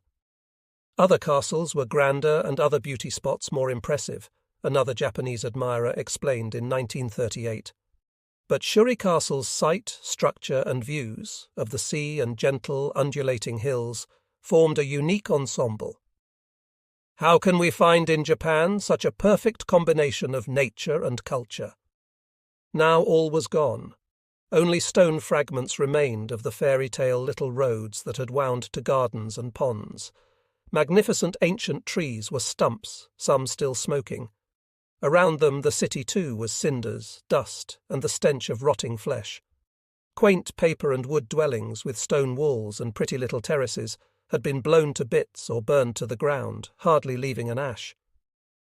Other castles were grander and other beauty spots more impressive, another Japanese admirer explained in 1938. But Shuri Castle's site, structure and views of the sea and gentle, undulating hills formed a unique ensemble. How can we find in Japan such a perfect combination of nature and culture? Now all was gone. Only stone fragments remained of the fairy tale little roads that had wound to gardens and ponds. Magnificent ancient trees were stumps, some still smoking. Around them the city too was cinders, dust, and the stench of rotting flesh. Quaint paper and wood dwellings with stone walls and pretty little terraces had been blown to bits or burned to the ground, hardly leaving an ash.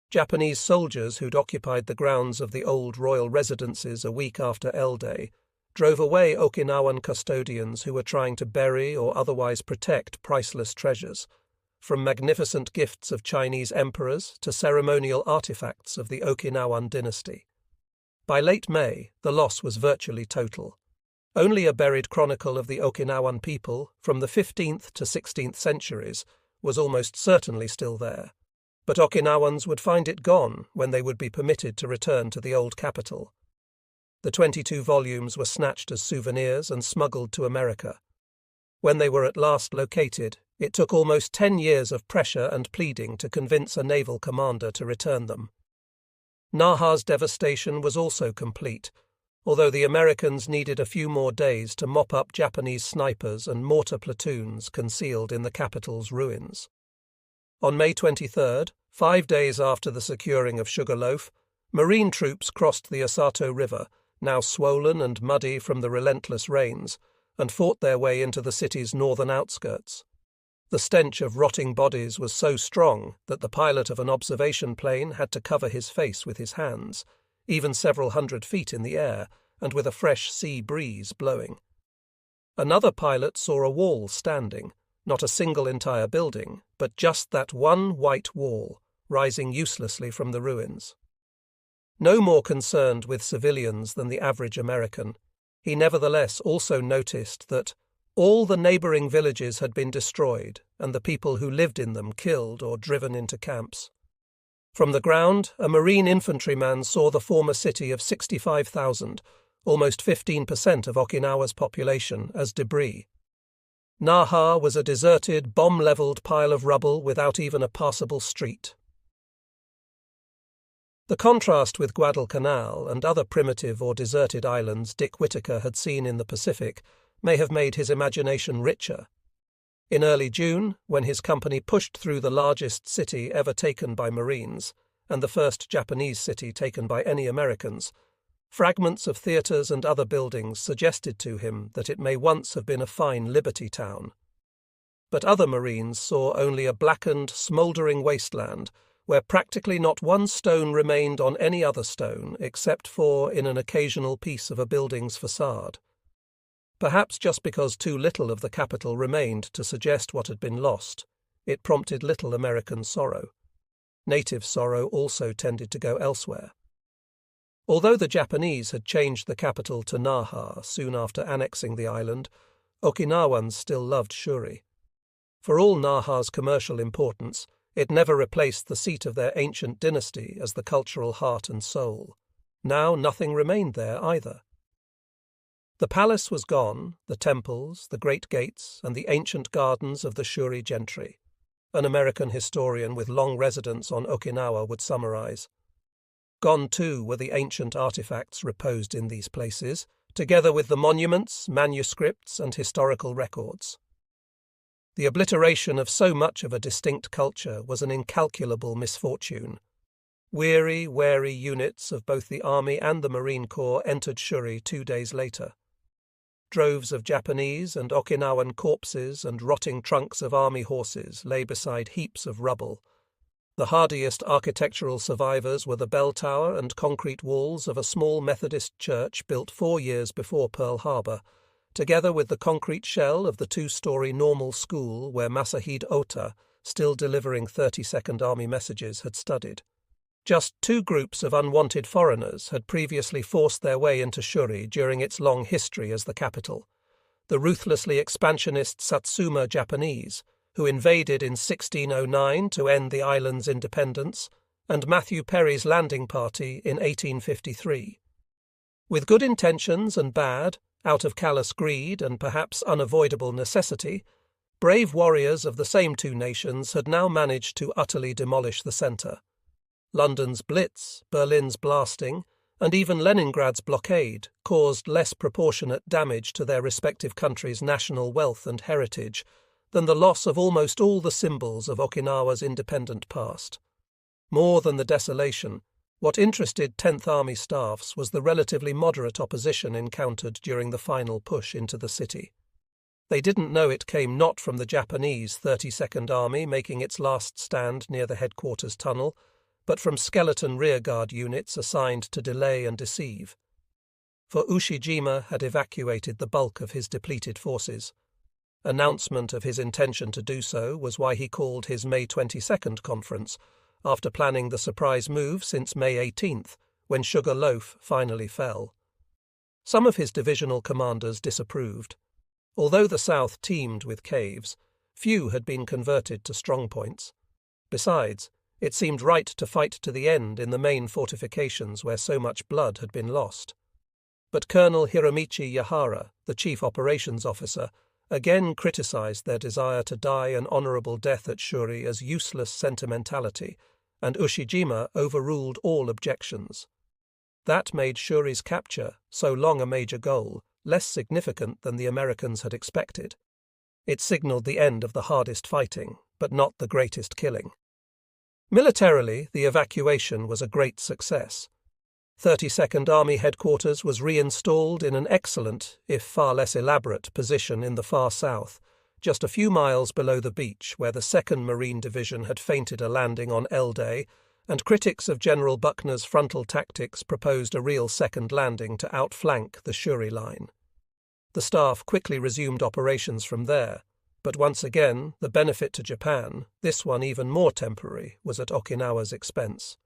Japanese soldiers who'd occupied the grounds of the old royal residences a week after L-Day drove away Okinawan custodians who were trying to bury or otherwise protect priceless treasures, from magnificent gifts of Chinese emperors to ceremonial artifacts of the Okinawan dynasty. By late May, the loss was virtually total. Only a buried chronicle of the Okinawan people from the 15th to 16th centuries was almost certainly still there, but Okinawans would find it gone when they would be permitted to return to the old capital. The 22 volumes were snatched as souvenirs and smuggled to America. When they were at last located, it took almost 10 years of pressure and pleading to convince a naval commander to return them. Naha's devastation was also complete, although the Americans needed a few more days to mop up Japanese snipers and mortar platoons concealed in the capital's ruins. On May 23rd, 5 days after the securing of Sugarloaf, Marine troops crossed the Osato River, now swollen and muddy from the relentless rains, and fought their way into the city's northern outskirts. The stench of rotting bodies was so strong that the pilot of an observation plane had to cover his face with his hands, even several hundred feet in the air, and with a fresh sea breeze blowing. Another pilot saw a wall standing, not a single entire building, but just that one white wall, rising uselessly from the ruins. No more concerned with civilians than the average American, he nevertheless also noticed that all the neighbouring villages had been destroyed and the people who lived in them killed or driven into camps. From the ground, a Marine infantryman saw the former city of 65,000, almost 15% of Okinawa's population, as debris. Naha was a deserted, bomb-levelled pile of rubble without even a passable street. The contrast with Guadalcanal and other primitive or deserted islands Dick Whittaker had seen in the Pacific may have made his imagination richer. In early June, when his company pushed through the largest city ever taken by Marines, and the first Japanese city taken by any Americans, fragments of theatres and other buildings suggested to him that it may once have been a fine liberty town. But other Marines saw only a blackened, smouldering wasteland where practically not one stone remained on any other stone except for in an occasional piece of a building's facade. Perhaps just because too little of the capital remained to suggest what had been lost, it prompted little American sorrow. Native sorrow also tended to go elsewhere. Although the Japanese had changed the capital to Naha soon after annexing the island, Okinawans still loved Shuri. For all Naha's commercial importance, it never replaced the seat of their ancient dynasty as the cultural heart and soul. Now nothing remained there either. The palace was gone, the temples, the great gates, and the ancient gardens of the Shuri gentry, an American historian with long residence on Okinawa would summarize. Gone too were the ancient artifacts reposed in these places, together with the monuments, manuscripts, and historical records. The obliteration of so much of a distinct culture was an incalculable misfortune. Weary, wary units of both the Army and the Marine Corps entered Shuri 2 days later. Droves of Japanese and Okinawan corpses and rotting trunks of army horses lay beside heaps of rubble. The hardiest architectural survivors were the bell tower and concrete walls of a small Methodist church built 4 years before Pearl Harbor, together with the concrete shell of the 2-story normal school where Masahide Ota, still delivering 32nd Army messages, had studied. Just 2 groups of unwanted foreigners had previously forced their way into Shuri during its long history as the capital. The ruthlessly expansionist Satsuma Japanese, who invaded in 1609 to end the island's independence, and Matthew Perry's landing party in 1853. With good intentions and bad, out of callous greed and perhaps unavoidable necessity, brave warriors of the same two nations had now managed to utterly demolish the centre. London's blitz, Berlin's blasting, and even Leningrad's blockade caused less proportionate damage to their respective countries' national wealth and heritage than the loss of almost all the symbols of Okinawa's independent past. More than the desolation, what interested 10th Army staffs was the relatively moderate opposition encountered during the final push into the city. They didn't know it came not from the Japanese 32nd Army making its last stand near the headquarters tunnel, but from skeleton rearguard units assigned to delay and deceive. For Ushijima had evacuated the bulk of his depleted forces. Announcement of his intention to do so was why he called his May 22nd conference, after planning the surprise move since May 18th, when Sugar Loaf finally fell. Some of his divisional commanders disapproved. Although the south teemed with caves, few had been converted to strongpoints. Besides, it seemed right to fight to the end in the main fortifications where so much blood had been lost. But Colonel Hiromichi Yahara, the chief operations officer, again criticized their desire to die an honorable death at Shuri as useless sentimentality, and Ushijima overruled all objections. That made Shuri's capture, so long a major goal, less significant than the Americans had expected. It signaled the end of the hardest fighting, but not the greatest killing. Militarily, the evacuation was a great success. 32nd Army headquarters was reinstalled in an excellent, if far less elaborate, position in the far south, just a few miles below the beach where the 2nd Marine Division had feinted a landing on L-Day, and critics of General Buckner's frontal tactics proposed a real second landing to outflank the Shuri line. The staff quickly resumed operations from there, but once again the benefit to Japan, this one even more temporary, was at Okinawa's expense.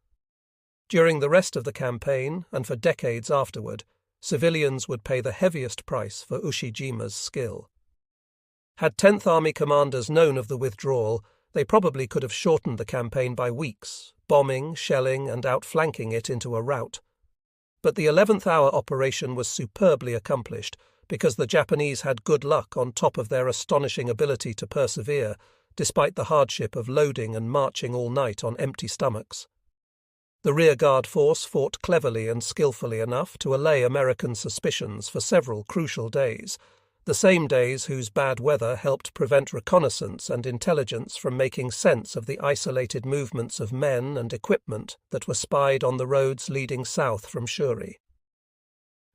During the rest of the campaign, and for decades afterward, civilians would pay the heaviest price for Ushijima's skill. Had 10th Army commanders known of the withdrawal, they probably could have shortened the campaign by weeks, bombing, shelling, and outflanking it into a rout. But the 11th hour operation was superbly accomplished because the Japanese had good luck on top of their astonishing ability to persevere, despite the hardship of loading and marching all night on empty stomachs. The rearguard force fought cleverly and skillfully enough to allay American suspicions for several crucial days, the same days whose bad weather helped prevent reconnaissance and intelligence from making sense of the isolated movements of men and equipment that were spied on the roads leading south from Shuri.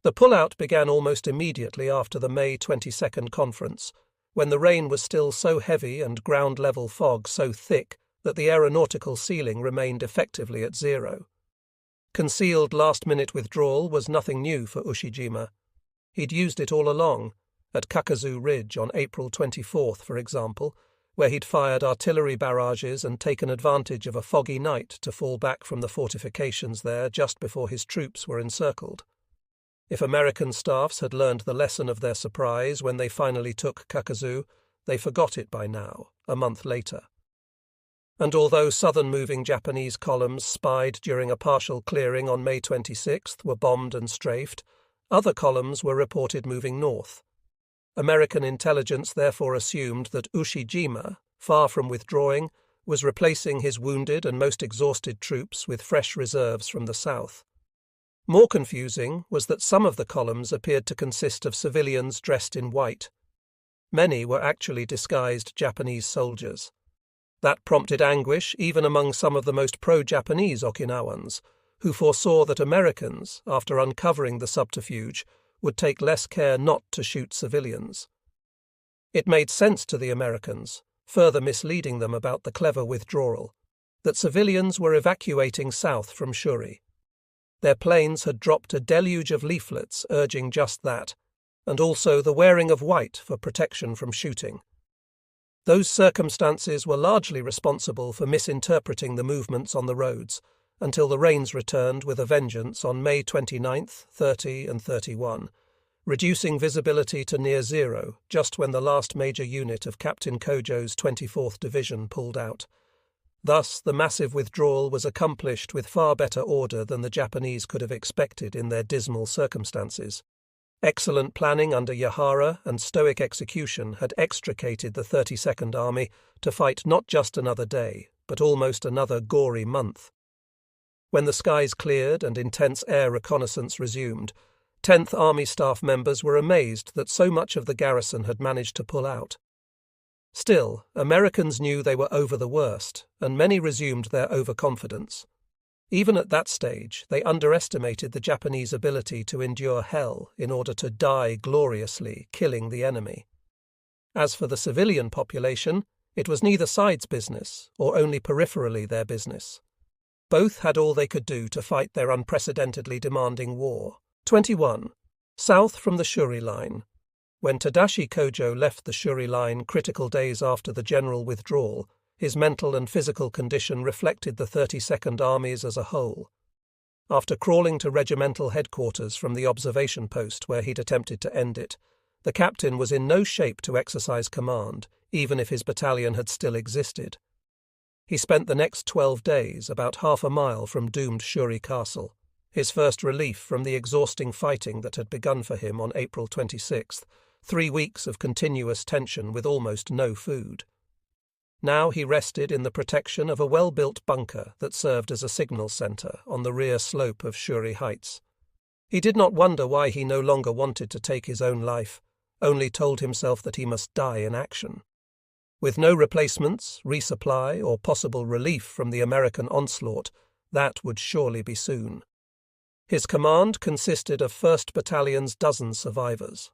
The pullout began almost immediately after the May 22nd conference, when the rain was still so heavy and ground-level fog so thick that the aeronautical ceiling remained effectively at zero. Concealed last-minute withdrawal was nothing new for Ushijima. He'd used it all along, at Kakazu Ridge on April 24th, for example, where he'd fired artillery barrages and taken advantage of a foggy night to fall back from the fortifications there just before his troops were encircled. If American staffs had learned the lesson of their surprise when they finally took Kakazu, they forgot it by now, a month later. And although southern-moving Japanese columns spied during a partial clearing on May 26th were bombed and strafed, other columns were reported moving north. American intelligence therefore assumed that Ushijima, far from withdrawing, was replacing his wounded and most exhausted troops with fresh reserves from the south. More confusing was that some of the columns appeared to consist of civilians dressed in white. Many were actually disguised Japanese soldiers. That prompted anguish even among some of the most pro-Japanese Okinawans, who foresaw that Americans, after uncovering the subterfuge, would take less care not to shoot civilians. It made sense to the Americans, further misleading them about the clever withdrawal, that civilians were evacuating south from Shuri. Their planes had dropped a deluge of leaflets urging just that, and also the wearing of white for protection from shooting. Those circumstances were largely responsible for misinterpreting the movements on the roads, until the rains returned with a vengeance on May 29th, 30 and 31, reducing visibility to near zero just when the last major unit of Captain Kojo's 24th Division pulled out. Thus, the massive withdrawal was accomplished with far better order than the Japanese could have expected in their dismal circumstances. Excellent planning under Yahara and stoic execution had extricated the 32nd Army to fight not just another day, but almost another gory month. When the skies cleared and intense air reconnaissance resumed, 10th Army staff members were amazed that so much of the garrison had managed to pull out. Still, Americans knew they were over the worst, and many resumed their overconfidence. Even at that stage, they underestimated the Japanese ability to endure hell in order to die gloriously, killing the enemy. As for the civilian population, it was neither side's business, or only peripherally their business. Both had all they could do to fight their unprecedentedly demanding war. 21. South from the Shuri Line. When Tadashi Kojo left the Shuri Line critical days after the general withdrawal, his mental and physical condition reflected the 32nd Armies as a whole. After crawling to regimental headquarters from the observation post where he'd attempted to end it, the captain was in no shape to exercise command, even if his battalion had still existed. He spent the next 12 days about half a mile from doomed Shuri Castle, his first relief from the exhausting fighting that had begun for him on April 26th, 3 weeks of continuous tension with almost no food. Now he rested in the protection of a well-built bunker that served as a signal centre on the rear slope of Shuri Heights. He did not wonder why he no longer wanted to take his own life, only told himself that he must die in action. With no replacements, resupply, or possible relief from the American onslaught, that would surely be soon. His command consisted of 1st Battalion's dozen survivors.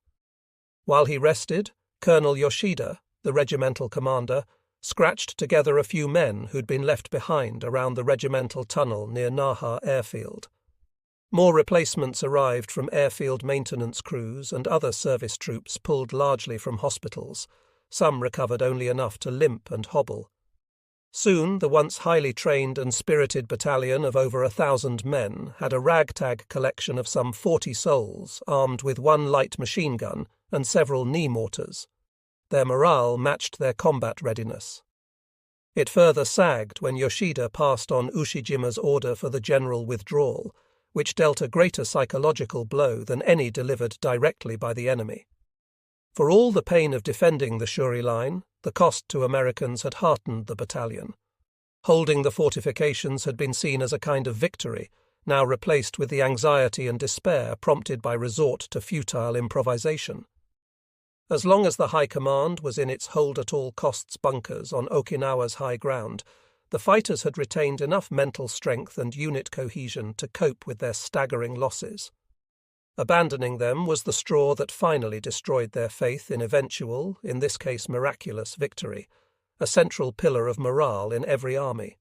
While he rested, Colonel Yoshida, the regimental commander, scratched together a few men who'd been left behind around the regimental tunnel near Naha Airfield. More replacements arrived from airfield maintenance crews and other service troops pulled largely from hospitals. Some recovered only enough to limp and hobble. Soon the once highly trained and spirited battalion of over 1,000 men had a ragtag collection of some 40 souls armed with 1 light machine gun and several knee mortars. Their morale matched their combat readiness. It further sagged when Yoshida passed on Ushijima's order for the general withdrawal, which dealt a greater psychological blow than any delivered directly by the enemy. For all the pain of defending the Shuri Line, the cost to Americans had heartened the battalion. Holding the fortifications had been seen as a kind of victory, now replaced with the anxiety and despair prompted by resort to futile improvisation. As long as the High Command was in its hold-at-all-costs bunkers on Okinawa's high ground, the fighters had retained enough mental strength and unit cohesion to cope with their staggering losses. Abandoning them was the straw that finally destroyed their faith in eventual, in this case miraculous, victory, a central pillar of morale in every army.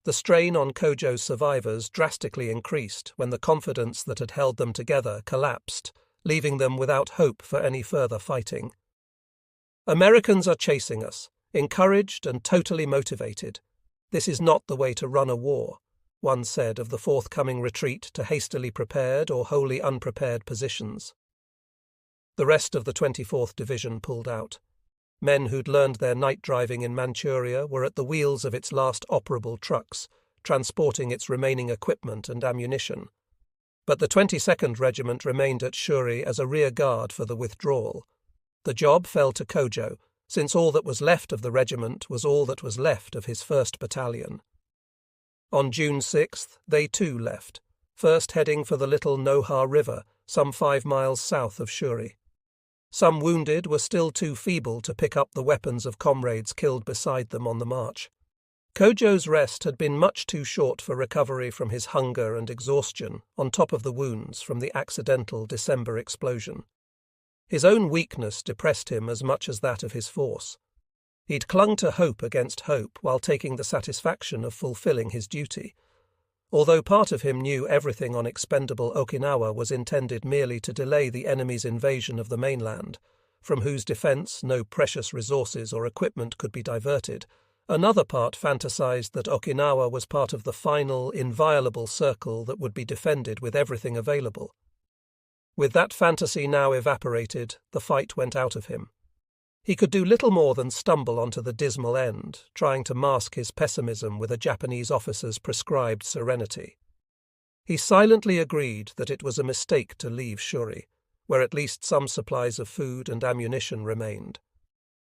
The strain on Kojo's survivors drastically increased when the confidence that had held them together collapsed, leaving them without hope for any further fighting. Americans are chasing us, encouraged and totally motivated. This is not the way to run a war, one said of the forthcoming retreat to hastily prepared or wholly unprepared positions. The rest of the 24th Division pulled out. Men who'd learned their night driving in Manchuria were at the wheels of its last operable trucks, transporting its remaining equipment and ammunition. But the 22nd Regiment remained at Shuri as a rear guard for the withdrawal. The job fell to Kojo, since all that was left of the regiment was all that was left of his 1st Battalion. On June 6th, they too left, first heading for the little Noha River, some 5 miles south of Shuri. Some wounded were still too feeble to pick up the weapons of comrades killed beside them on the march. Kojo's rest had been much too short for recovery from his hunger and exhaustion, on top of the wounds from the accidental December explosion. His own weakness depressed him as much as that of his force. He'd clung to hope against hope while taking the satisfaction of fulfilling his duty. Although part of him knew everything on expendable Okinawa was intended merely to delay the enemy's invasion of the mainland, from whose defence no precious resources or equipment could be diverted, another part fantasized that Okinawa was part of the final, inviolable circle that would be defended with everything available. With that fantasy now evaporated, the fight went out of him. He could do little more than stumble onto the dismal end, trying to mask his pessimism with a Japanese officer's prescribed serenity. He silently agreed that it was a mistake to leave Shuri, where at least some supplies of food and ammunition remained.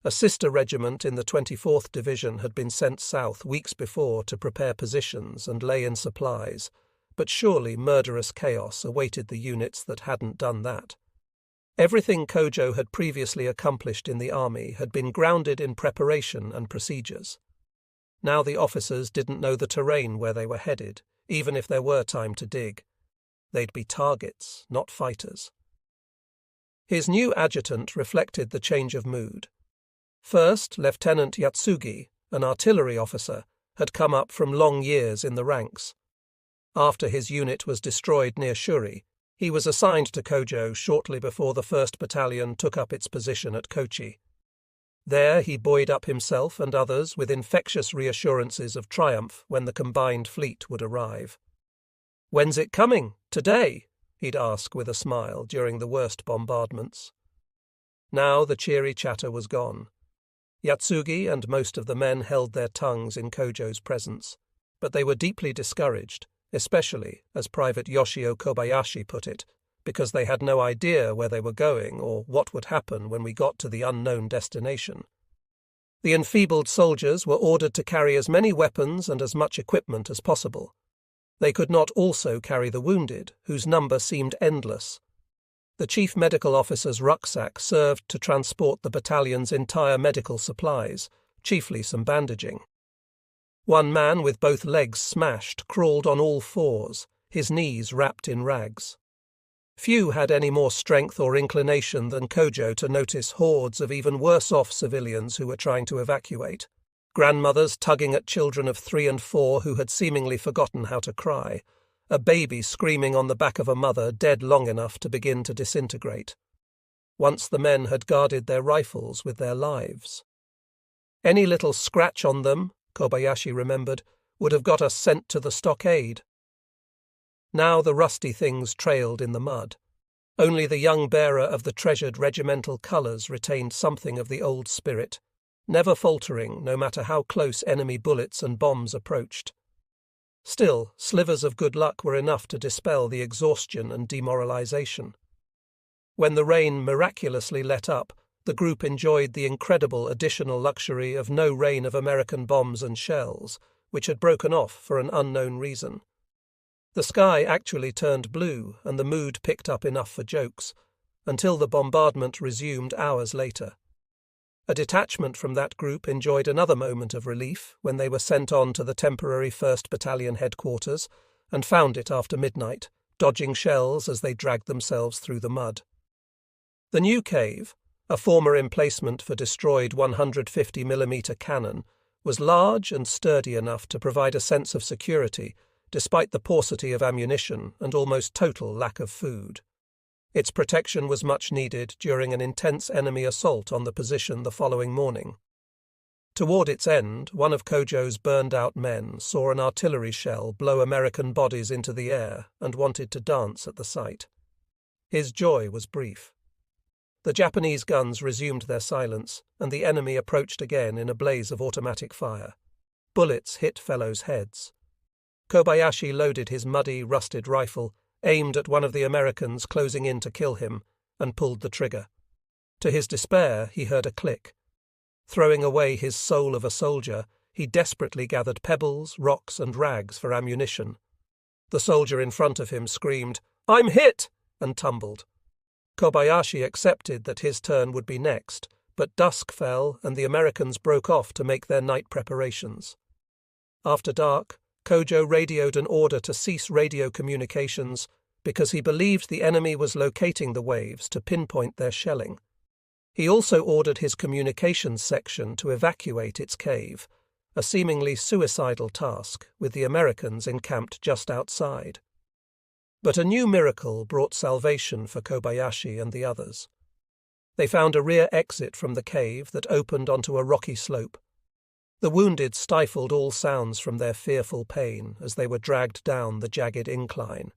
A sister regiment in the 24th Division had been sent south weeks before to prepare positions and lay in supplies, but surely murderous chaos awaited the units that hadn't done that. Everything Kojo had previously accomplished in the army had been grounded in preparation and procedures. Now the officers didn't know the terrain where they were headed, even if there were time to dig. They'd be targets, not fighters. His new adjutant reflected the change of mood. First, Lieutenant Yatsugi, an artillery officer, had come up from long years in the ranks. After his unit was destroyed near Shuri, he was assigned to Kojo shortly before the 1st Battalion took up its position at Kochi. There he buoyed up himself and others with infectious reassurances of triumph when the combined fleet would arrive. "When's it coming? Today?" he'd ask with a smile during the worst bombardments. Now the cheery chatter was gone. Yatsugi and most of the men held their tongues in Kojo's presence, but they were deeply discouraged, especially, as Private Yoshio Kobayashi put it, because they had no idea where they were going or what would happen when we got to the unknown destination. The enfeebled soldiers were ordered to carry as many weapons and as much equipment as possible. They could not also carry the wounded, whose number seemed endless. The chief medical officer's rucksack served to transport the battalion's entire medical supplies, chiefly some bandaging. One man with both legs smashed crawled on all fours, his knees wrapped in rags. Few had any more strength or inclination than Kojo to notice hordes of even worse-off civilians who were trying to evacuate. Grandmothers tugging at children of 3 and 4 who had seemingly forgotten how to cry, a baby screaming on the back of a mother dead long enough to begin to disintegrate. Once the men had guarded their rifles with their lives. Any little scratch on them, Kobayashi remembered, would have got us sent to the stockade. Now the rusty things trailed in the mud. Only the young bearer of the treasured regimental colours retained something of the old spirit, never faltering no matter how close enemy bullets and bombs approached. Still, slivers of good luck were enough to dispel the exhaustion and demoralization. When the rain miraculously let up, the group enjoyed the incredible additional luxury of no rain of American bombs and shells, which had broken off for an unknown reason. The sky actually turned blue, and the mood picked up enough for jokes, until the bombardment resumed hours later. A detachment from that group enjoyed another moment of relief when they were sent on to the temporary 1st Battalion headquarters and found it after midnight, dodging shells as they dragged themselves through the mud. The new cave, a former emplacement for destroyed 150mm cannon, was large and sturdy enough to provide a sense of security, despite the paucity of ammunition and almost total lack of food. Its protection was much needed during an intense enemy assault on the position the following morning. Toward its end, one of Kojo's burned-out men saw an artillery shell blow American bodies into the air and wanted to dance at the sight. His joy was brief. The Japanese guns resumed their silence, and the enemy approached again in a blaze of automatic fire. Bullets hit fellows' heads. Kobayashi loaded his muddy, rusted rifle, aimed at one of the Americans closing in to kill him, and pulled the trigger. To his despair, he heard a click. Throwing away his soul of a soldier, he desperately gathered pebbles, rocks, and rags for ammunition. The soldier in front of him screamed, "I'm hit!" and tumbled. Kobayashi accepted that his turn would be next, but dusk fell and the Americans broke off to make their night preparations. After dark, Kojo radioed an order to cease radio communications because he believed the enemy was locating the waves to pinpoint their shelling. He also ordered his communications section to evacuate its cave, a seemingly suicidal task with the Americans encamped just outside. But a new miracle brought salvation for Kobayashi and the others. They found a rear exit from the cave that opened onto a rocky slope. The wounded stifled all sounds from their fearful pain as they were dragged down the jagged incline.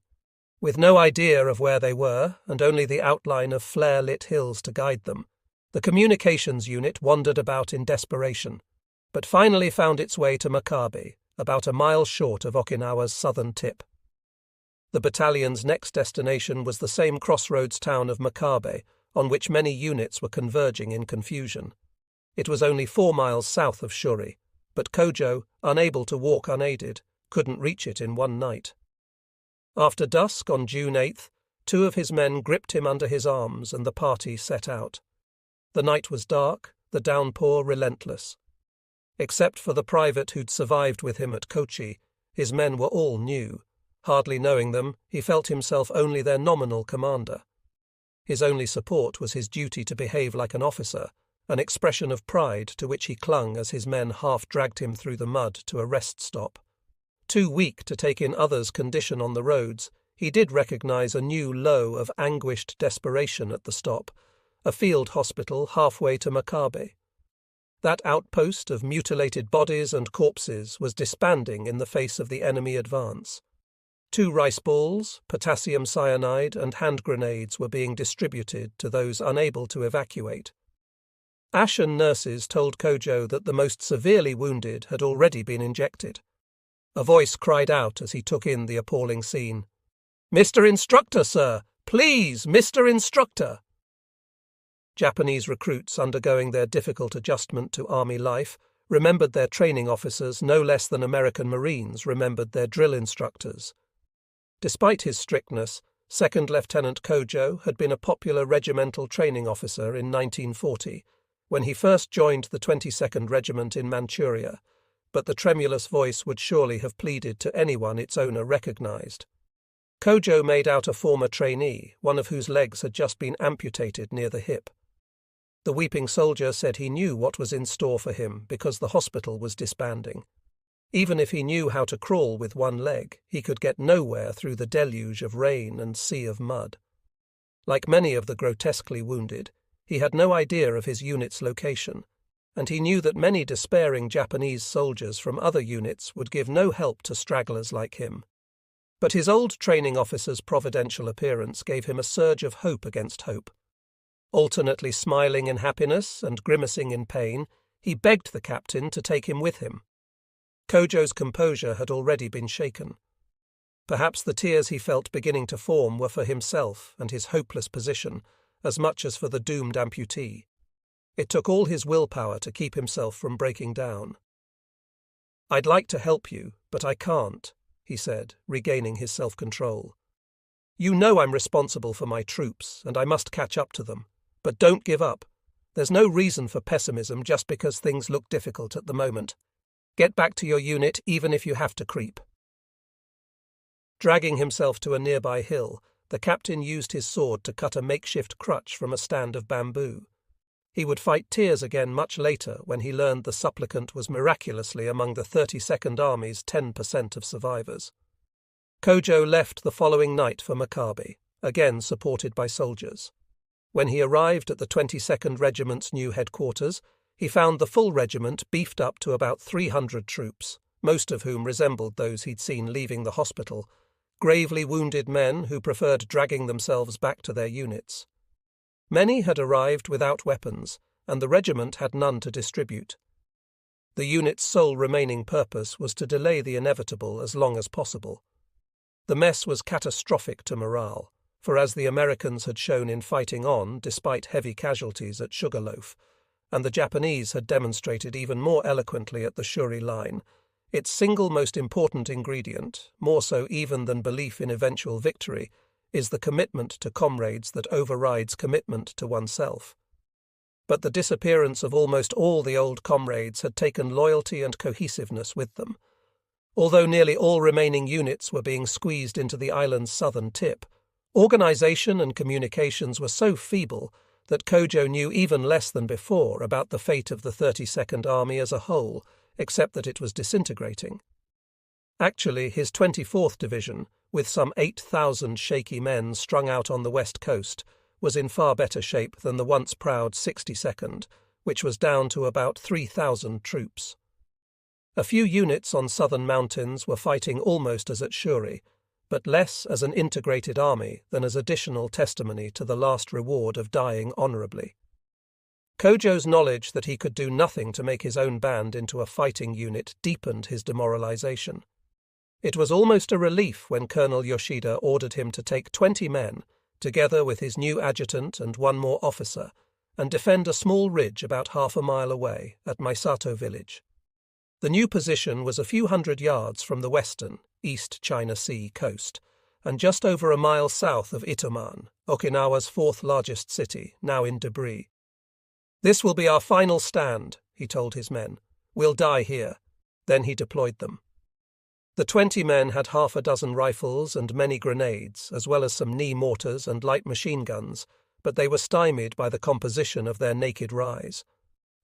With no idea of where they were, and only the outline of flare-lit hills to guide them, The communications unit wandered about in desperation, but finally found its way to Makabe, about a mile short of Okinawa's southern tip. The battalion's next destination was the same crossroads town of Makabe, on which many units were converging in confusion. It was only 4 miles south of Shuri, but Kojo, unable to walk unaided, couldn't reach it in one night. After dusk on June 8th, 2 of his men gripped him under his arms and the party set out. The night was dark, the downpour relentless. Except for the private who'd survived with him at Kochi, his men were all new. Hardly knowing them, he felt himself only their nominal commander. His only support was his duty to behave like an officer, an expression of pride to which he clung as his men half-dragged him through the mud to a rest stop. Too weak to take in others' condition on the roads, he did recognize a new low of anguished desperation at the stop, a field hospital halfway to Makabe. That outpost of mutilated bodies and corpses was disbanding in the face of the enemy advance. 2 rice balls, potassium cyanide, and hand grenades were being distributed to those unable to evacuate. Ashen nurses told Kojo that the most severely wounded had already been injected. A voice cried out as he took in the appalling scene. "Mr. Instructor, sir! Please, Mr. Instructor!" Japanese recruits undergoing their difficult adjustment to army life remembered their training officers no less than American Marines remembered their drill instructors. Despite his strictness, Second Lieutenant Kojo had been a popular regimental training officer in 1940, when he first joined the 22nd Regiment in Manchuria, but the tremulous voice would surely have pleaded to anyone its owner recognized. Kojo made out a former trainee, one of whose legs had just been amputated near the hip. The weeping soldier said he knew what was in store for him because the hospital was disbanding. Even if he knew how to crawl with one leg, he could get nowhere through the deluge of rain and sea of mud. Like many of the grotesquely wounded, he had no idea of his unit's location, and he knew that many despairing Japanese soldiers from other units would give no help to stragglers like him. But his old training officer's providential appearance gave him a surge of hope against hope. Alternately smiling in happiness and grimacing in pain, he begged the captain to take him with him. Kojo's composure had already been shaken. Perhaps the tears he felt beginning to form were for himself and his hopeless position, as much as for the doomed amputee. It took all his willpower to keep himself from breaking down. "I'd like to help you, but I can't," he said, regaining his self-control. "You know I'm responsible for my troops, and I must catch up to them. But don't give up. There's no reason for pessimism just because things look difficult at the moment. Get back to your unit even if you have to creep." Dragging himself to a nearby hill, the captain used his sword to cut a makeshift crutch from a stand of bamboo. He would fight tears again much later when he learned the supplicant was miraculously among the 32nd Army's 10% of survivors. Kojo left the following night for Makabe, again supported by soldiers. When he arrived at the 22nd Regiment's new headquarters, he found the full regiment beefed up to about 300 troops, most of whom resembled those he'd seen leaving the hospital, gravely wounded men who preferred dragging themselves back to their units. Many had arrived without weapons, and the regiment had none to distribute. The unit's sole remaining purpose was to delay the inevitable as long as possible. The mess was catastrophic to morale, for as the Americans had shown in fighting on despite heavy casualties at Sugarloaf, and the Japanese had demonstrated even more eloquently at the Shuri line, its single most important ingredient, more so even than belief in eventual victory, is the commitment to comrades that overrides commitment to oneself. But the disappearance of almost all the old comrades had taken loyalty and cohesiveness with them. Although nearly all remaining units were being squeezed into the island's southern tip, organization and communications were so feeble that Kojo knew even less than before about the fate of the 32nd Army as a whole, except that it was disintegrating. Actually, his 24th Division, with some 8,000 shaky men strung out on the west coast, was in far better shape than the once proud 62nd, which was down to about 3,000 troops. A few units on southern mountains were fighting almost as at Shuri, but less as an integrated army than as additional testimony to the last reward of dying honourably. Kojo's knowledge that he could do nothing to make his own band into a fighting unit deepened his demoralization. It was almost a relief when Colonel Yoshida ordered him to take 20 men, together with his new adjutant and one more officer, and defend a small ridge about half a mile away at Misato village. The new position was a few hundred yards from the western, East China Sea coast, and just over a mile south of Itoman, Okinawa's fourth largest city, now in debris. "This will be our final stand," he told his men. "We'll die here." Then he deployed them. The 20 men had half a dozen rifles and many grenades, as well as some knee mortars and light machine guns, but they were stymied by the composition of their naked rise.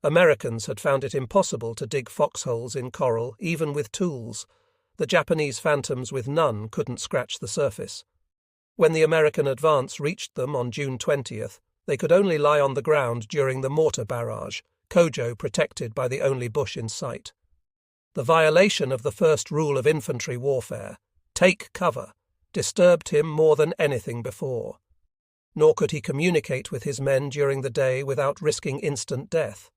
Americans had found it impossible to dig foxholes in coral, even with tools. The Japanese phantoms with none couldn't scratch the surface. When the American advance reached them on June 20th, they could only lie on the ground during the mortar barrage, Kojo protected by the only bush in sight. The violation of the first rule of infantry warfare, take cover, disturbed him more than anything before. Nor could he communicate with his men during the day without risking instant death.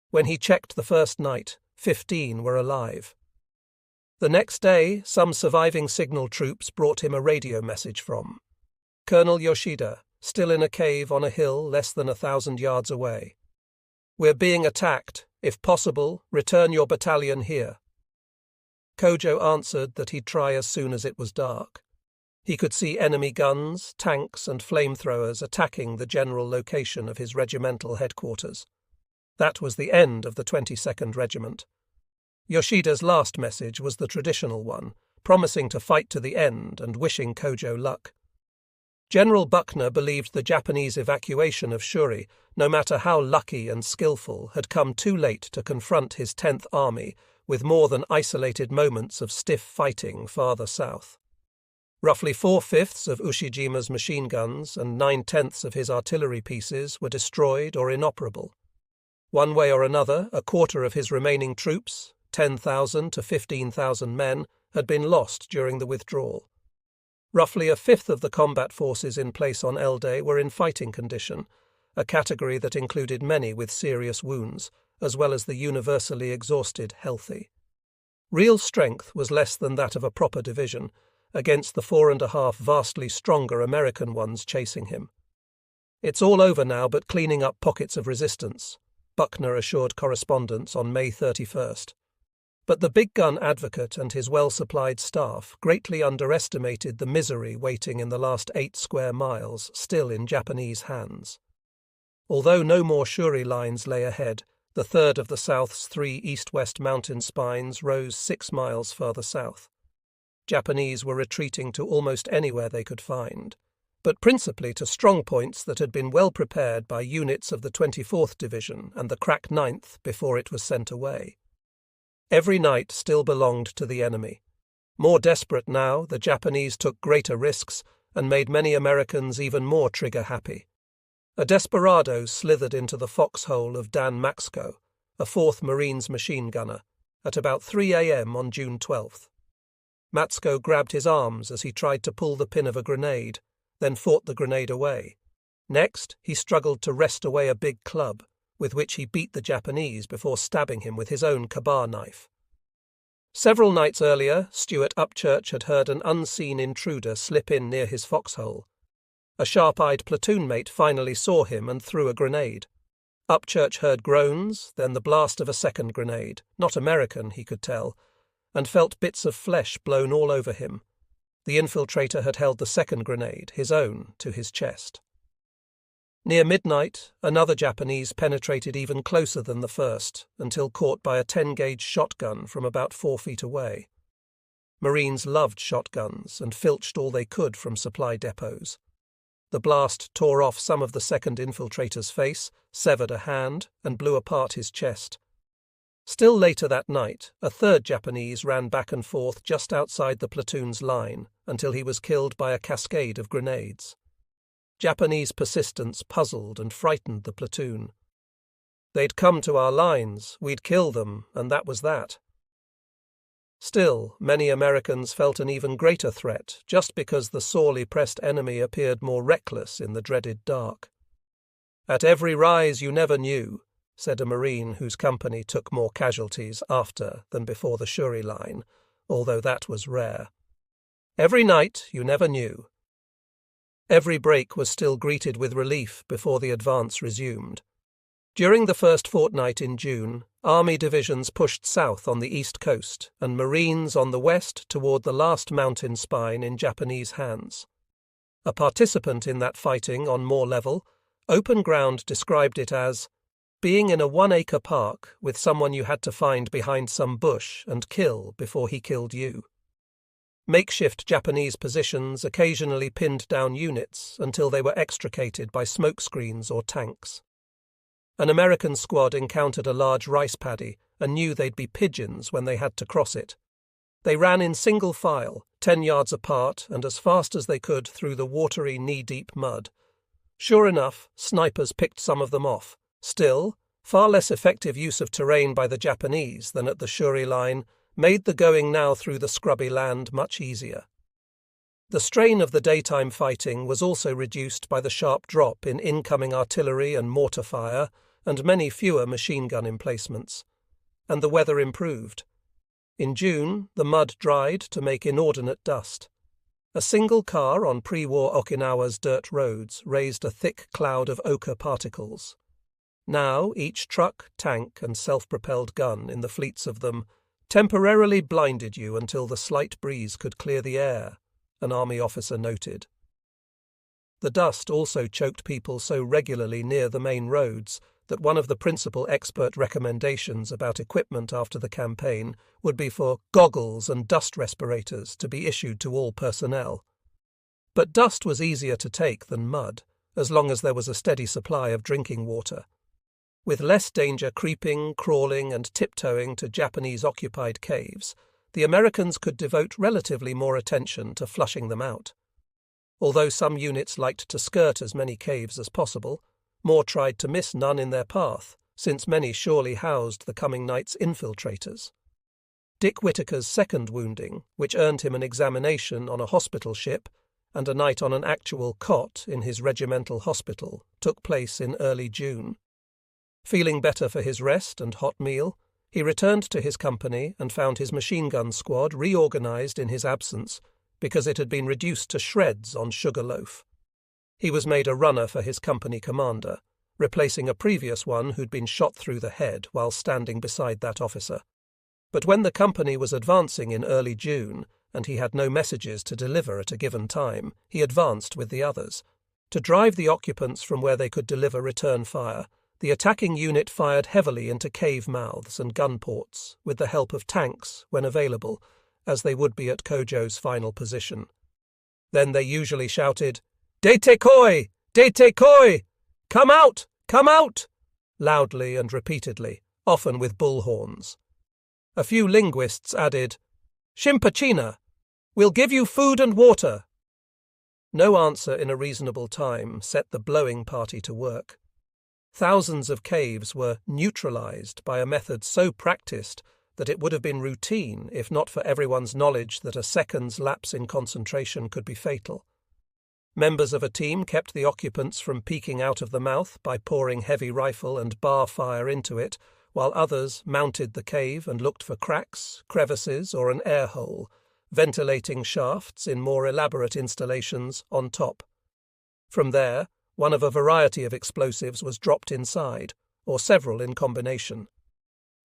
When he checked the first night, 15 were alive. The next day, some surviving signal troops brought him a radio message from Colonel Yoshida, still in a cave on a hill less than 1,000 yards away. "We're being attacked. If possible, return your battalion here." Kojo answered that he'd try as soon as it was dark. He could see enemy guns, tanks, and flamethrowers attacking the general location of his regimental headquarters. That was the end of the 22nd Regiment. Yoshida's last message was the traditional one, promising to fight to the end and wishing Kojo luck. General Buckner believed the Japanese evacuation of Shuri, no matter how lucky and skillful, had come too late to confront his 10th Army with more than isolated moments of stiff fighting farther south. Roughly 4/5 of Ushijima's machine guns and 9/10 of his artillery pieces were destroyed or inoperable. One way or another, a quarter of his remaining troops, 10,000 to 15,000 men, had been lost during the withdrawal. Roughly 1/5 of the combat forces in place on Elde were in fighting condition, a category that included many with serious wounds, as well as the universally exhausted healthy. Real strength was less than that of a proper division, against the 4.5 vastly stronger American ones chasing him. "It's all over now but cleaning up pockets of resistance," Buckner assured correspondents on May 31st. But the big gun advocate and his well-supplied staff greatly underestimated the misery waiting in the last 8 square miles, still in Japanese hands. Although no more Shuri lines lay ahead, the third of the South's 3 east-west mountain spines rose 6 miles further south. Japanese were retreating to almost anywhere they could find, but principally to strong points that had been well prepared by units of the 24th Division and the crack 9th before it was sent away. Every night still belonged to the enemy. More desperate now, the Japanese took greater risks and made many Americans even more trigger-happy. A desperado slithered into the foxhole of Dan Maxco, a 4th Marines machine gunner, at about 3 a.m. on June 12th. Matsko grabbed his arms as he tried to pull the pin of a grenade, then fought the grenade away. Next, he struggled to wrest away a big club, with which he beat the Japanese before stabbing him with his own kabar knife. Several nights earlier, Stuart Upchurch had heard an unseen intruder slip in near his foxhole. A sharp-eyed platoon mate finally saw him and threw a grenade. Upchurch heard groans, then the blast of a second grenade, not American, he could tell, and felt bits of flesh blown all over him. The infiltrator had held the second grenade, his own, to his chest. Near midnight, another Japanese penetrated even closer than the first, until caught by a 10-gauge shotgun from about 4 feet away. Marines loved shotguns and filched all they could from supply depots. The blast tore off some of the second infiltrator's face, severed a hand, and blew apart his chest. Still later that night, a third Japanese ran back and forth just outside the platoon's line until he was killed by a cascade of grenades. Japanese persistence puzzled and frightened the platoon. They'd come to our lines, we'd kill them, and that was that. Still, many Americans felt an even greater threat just because the sorely pressed enemy appeared more reckless in the dreaded dark. "At every rise you never knew," said a Marine whose company took more casualties after than before the Shuri line, although that was rare. "Every night you never knew." Every break was still greeted with relief before the advance resumed. During the first fortnight in June, Army divisions pushed south on the east coast and Marines on the west toward the last mountain spine in Japanese hands. A participant in that fighting on more level, Open Ground described it as being in a 1-acre park with someone you had to find behind some bush and kill before he killed you. Makeshift Japanese positions occasionally pinned down units until they were extricated by smoke screens or tanks. An American squad encountered a large rice paddy and knew they'd be pigeons when they had to cross it. They ran in single file, 10 yards apart and as fast as they could through the watery knee-deep mud. Sure enough, snipers picked some of them off. Still, far less effective use of terrain by the Japanese than at the Shuri line made the going now through the scrubby land much easier. The strain of the daytime fighting was also reduced by the sharp drop in incoming artillery and mortar fire and many fewer machine gun emplacements. And the weather improved. In June, the mud dried to make inordinate dust. A single car on pre-war Okinawa's dirt roads raised a thick cloud of ochre particles. Now each truck, tank and self-propelled gun in the fleets of them temporarily blinded you until the slight breeze could clear the air, an army officer noted. The dust also choked people so regularly near the main roads that one of the principal expert recommendations about equipment after the campaign would be for goggles and dust respirators to be issued to all personnel. But dust was easier to take than mud, as long as there was a steady supply of drinking water. With less danger creeping, crawling and tiptoeing to Japanese-occupied caves, the Americans could devote relatively more attention to flushing them out. Although some units liked to skirt as many caves as possible, more tried to miss none in their path, since many surely housed the coming night's infiltrators. Dick Whittaker's second wounding, which earned him an examination on a hospital ship and a night on an actual cot in his regimental hospital, took place in early June. Feeling better for his rest and hot meal, he returned to his company and found his machine gun squad reorganized in his absence because it had been reduced to shreds on Sugarloaf. He was made a runner for his company commander, replacing a previous one who'd been shot through the head while standing beside that officer. But when the company was advancing in early June, and he had no messages to deliver at a given time, he advanced with the others. To drive the occupants from where they could deliver return fire, the attacking unit fired heavily into cave mouths and gun ports, with the help of tanks, when available, as they would be at Kojo's final position. Then they usually shouted, "Dete koi! Dete koi! Come out! Come out!" loudly and repeatedly, often with bullhorns. A few linguists added, "Shimpachina! We'll give you food and water!" No answer in a reasonable time set the blowing party to work. Thousands of caves were neutralized by a method so practiced that it would have been routine if not for everyone's knowledge that a second's lapse in concentration could be fatal. Members of a team kept the occupants from peeking out of the mouth by pouring heavy rifle and bar fire into it, while others mounted the cave and looked for cracks, crevices, or an air hole, ventilating shafts in more elaborate installations on top. From there, one of a variety of explosives was dropped inside, or several in combination.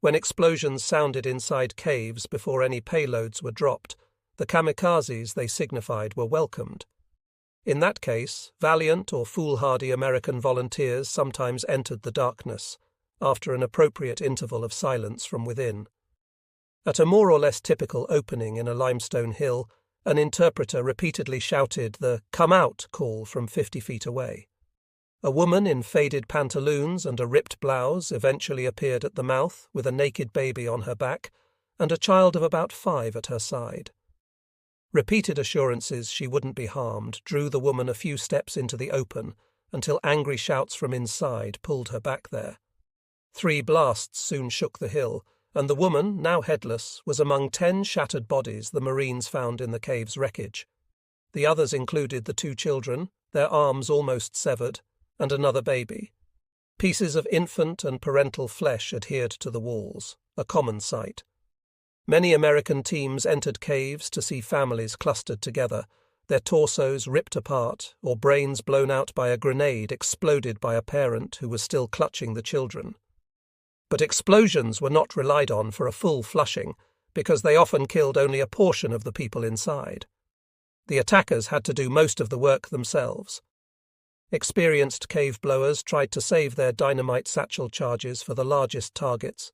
When explosions sounded inside caves before any payloads were dropped, the kamikazes they signified were welcomed. In that case, valiant or foolhardy American volunteers sometimes entered the darkness, after an appropriate interval of silence from within. At a more or less typical opening in a limestone hill, an interpreter repeatedly shouted the "come out" call from 50 feet away. A woman in faded pantaloons and a ripped blouse eventually appeared at the mouth with a naked baby on her back and a child of about 5 at her side. Repeated assurances she wouldn't be harmed drew the woman a few steps into the open until angry shouts from inside pulled her back there. 3 blasts soon shook the hill, and the woman, now headless, was among 10 shattered bodies the Marines found in the cave's wreckage. The others included the 2 children, their arms almost severed, and another baby. Pieces of infant and parental flesh adhered to the walls, a common sight. Many American teams entered caves to see families clustered together, their torsos ripped apart or brains blown out by a grenade exploded by a parent who was still clutching the children. But explosions were not relied on for a full flushing because they often killed only a portion of the people inside. The attackers had to do most of the work themselves. Experienced cave blowers tried to save their dynamite satchel charges for the largest targets.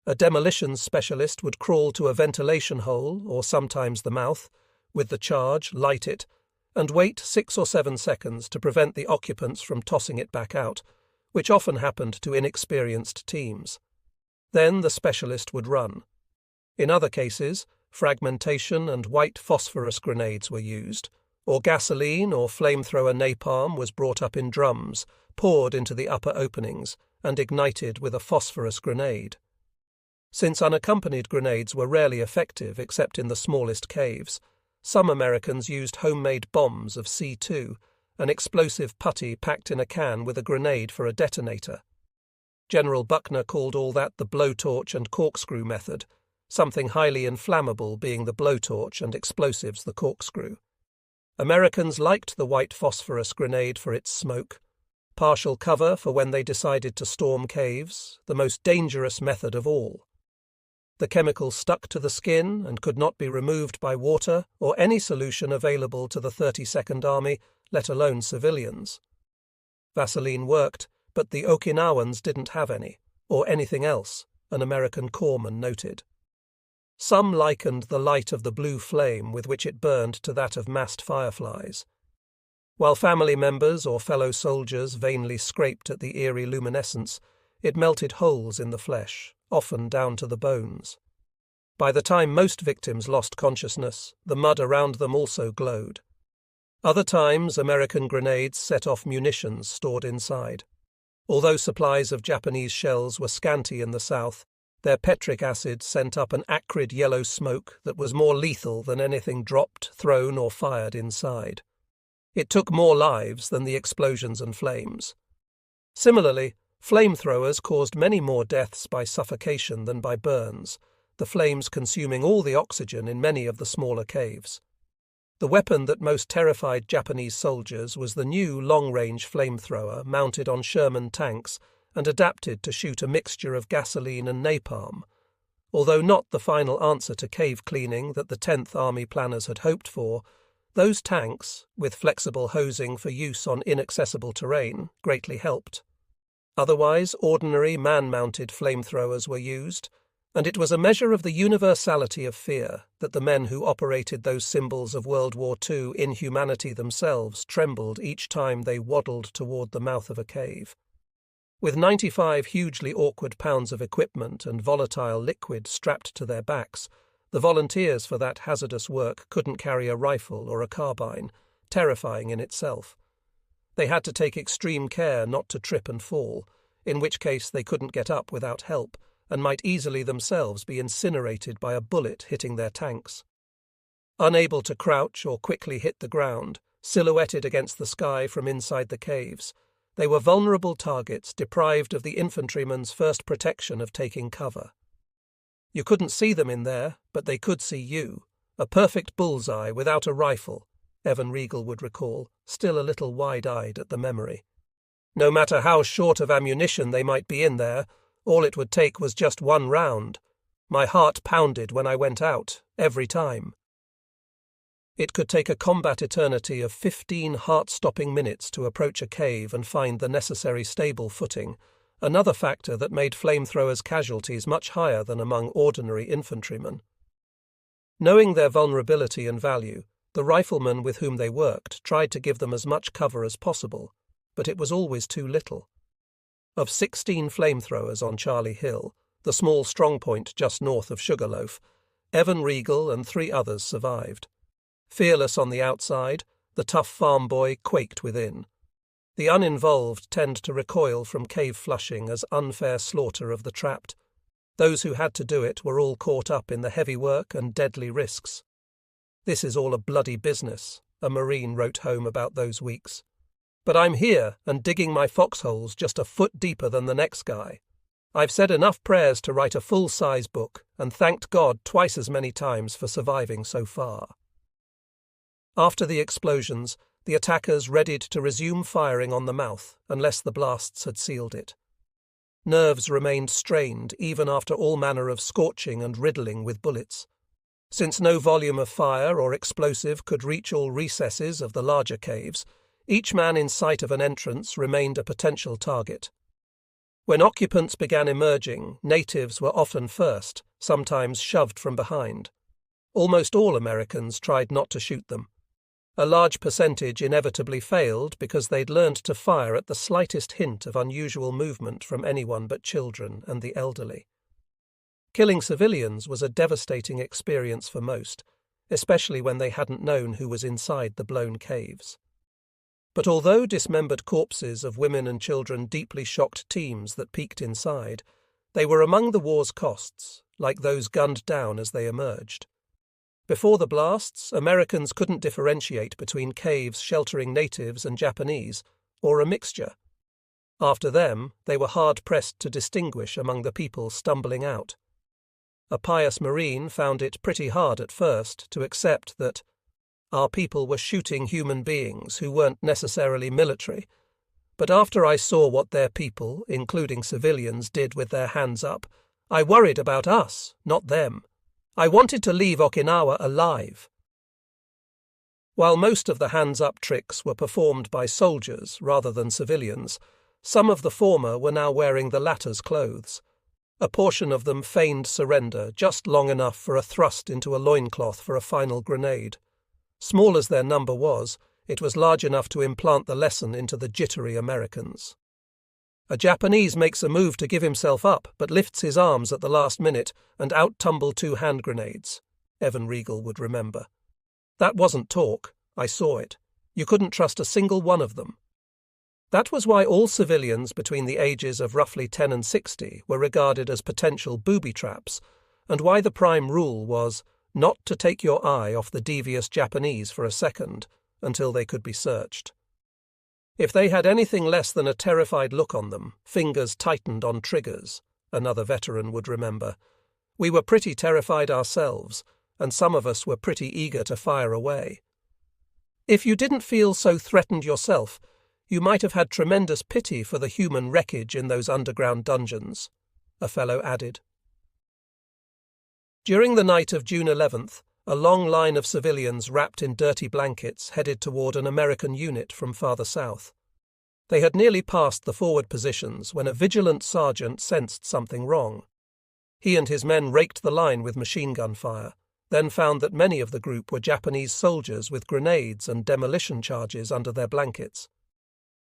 A demolitions specialist would crawl to a ventilation hole, or sometimes the mouth, with the charge, light it, and wait 6 or 7 seconds to prevent the occupants from tossing it back out, which often happened to inexperienced teams. Then the specialist would run. In other cases, fragmentation and white phosphorus grenades were used, or gasoline or flamethrower napalm was brought up in drums, poured into the upper openings, and ignited with a phosphorus grenade. Since unaccompanied grenades were rarely effective except in the smallest caves, some Americans used homemade bombs of C2, an explosive putty packed in a can with a grenade for a detonator. General Buckner called all that the blowtorch and corkscrew method, something highly inflammable being the blowtorch and explosives the corkscrew. Americans liked the white phosphorus grenade for its smoke. Partial cover for when they decided to storm caves, the most dangerous method of all. The chemical stuck to the skin and could not be removed by water or any solution available to the 32nd Army, let alone civilians. Vaseline worked, but the Okinawans didn't have any, or anything else, an American corpsman noted. Some likened the light of the blue flame with which it burned to that of massed fireflies. While family members or fellow soldiers vainly scraped at the eerie luminescence, it melted holes in the flesh, often down to the bones. By the time most victims lost consciousness, the mud around them also glowed. Other times, American grenades set off munitions stored inside. Although supplies of Japanese shells were scanty in the south, their petric acid sent up an acrid yellow smoke that was more lethal than anything dropped, thrown, or fired inside. It took more lives than the explosions and flames. Similarly, flamethrowers caused many more deaths by suffocation than by burns, the flames consuming all the oxygen in many of the smaller caves. The weapon that most terrified Japanese soldiers was the new long-range flamethrower mounted on Sherman tanks and adapted to shoot a mixture of gasoline and napalm. Although not the final answer to cave cleaning that the 10th Army planners had hoped for, those tanks, with flexible hosing for use on inaccessible terrain, greatly helped. Otherwise, ordinary man-mounted flamethrowers were used, and it was a measure of the universality of fear that the men who operated those symbols of World War II inhumanity themselves trembled each time they waddled toward the mouth of a cave. With 95 hugely awkward pounds of equipment and volatile liquid strapped to their backs, the volunteers for that hazardous work couldn't carry a rifle or a carbine, terrifying in itself. They had to take extreme care not to trip and fall, in which case they couldn't get up without help, and might easily themselves be incinerated by a bullet hitting their tanks. Unable to crouch or quickly hit the ground, silhouetted against the sky from inside the caves, they were vulnerable targets deprived of the infantryman's first protection of taking cover. You couldn't see them in there, but they could see you, a perfect bullseye without a rifle, Evan Regal would recall, still a little wide-eyed at the memory. No matter how short of ammunition they might be in there, all it would take was just one round. My heart pounded when I went out, every time. It could take a combat eternity of 15 heart-stopping minutes to approach a cave and find the necessary stable footing, another factor that made flamethrowers' casualties much higher than among ordinary infantrymen. Knowing their vulnerability and value, the riflemen with whom they worked tried to give them as much cover as possible, but it was always too little. Of 16 flamethrowers on Charlie Hill, the small strongpoint just north of Sugarloaf, Evan Regal and 3 others survived. Fearless on the outside, the tough farm boy quaked within. The uninvolved tend to recoil from cave flushing as unfair slaughter of the trapped. Those who had to do it were all caught up in the heavy work and deadly risks. "This is all a bloody business," a Marine wrote home about those weeks. But I'm here and digging my foxholes just a foot deeper than the next guy. I've said enough prayers to write a full-size book and thanked God twice as many times for surviving so far." After the explosions, the attackers readied to resume firing on the mouth unless the blasts had sealed it. Nerves remained strained even after all manner of scorching and riddling with bullets. Since no volume of fire or explosive could reach all recesses of the larger caves, each man in sight of an entrance remained a potential target. When occupants began emerging, natives were often first, sometimes shoved from behind. Almost all Americans tried not to shoot them. A large percentage inevitably failed because they'd learned to fire at the slightest hint of unusual movement from anyone but children and the elderly. Killing civilians was a devastating experience for most, especially when they hadn't known who was inside the blown caves. But although dismembered corpses of women and children deeply shocked teams that peeked inside, they were among the war's costs, like those gunned down as they emerged. Before the blasts, Americans couldn't differentiate between caves sheltering natives and Japanese, or a mixture. After them, they were hard-pressed to distinguish among the people stumbling out. A pious Marine found it pretty hard at first to accept that our people were shooting human beings who weren't necessarily military, but after I saw what their people, including civilians, did with their hands up, I worried about us, not them. I wanted to leave Okinawa alive. While most of the hands-up tricks were performed by soldiers rather than civilians, some of the former were now wearing the latter's clothes. A portion of them feigned surrender just long enough for a thrust into a loincloth for a final grenade. Small as their number was, it was large enough to implant the lesson into the jittery Americans. A Japanese makes a move to give himself up, but lifts his arms at the last minute, and out tumble 2 hand grenades, Evan Regal would remember. That wasn't talk, I saw it. You couldn't trust a single one of them. That was why all civilians between the ages of roughly 10 and 60 were regarded as potential booby traps, and why the prime rule was not to take your eye off the devious Japanese for a second until they could be searched. If they had anything less than a terrified look on them, fingers tightened on triggers, another veteran would remember, we were pretty terrified ourselves, and some of us were pretty eager to fire away. If you didn't feel so threatened yourself, you might have had tremendous pity for the human wreckage in those underground dungeons, a fellow added. During the night of June 11th, a long line of civilians wrapped in dirty blankets headed toward an American unit from farther south. They had nearly passed the forward positions when a vigilant sergeant sensed something wrong. He and his men raked the line with machine gun fire, then found that many of the group were Japanese soldiers with grenades and demolition charges under their blankets.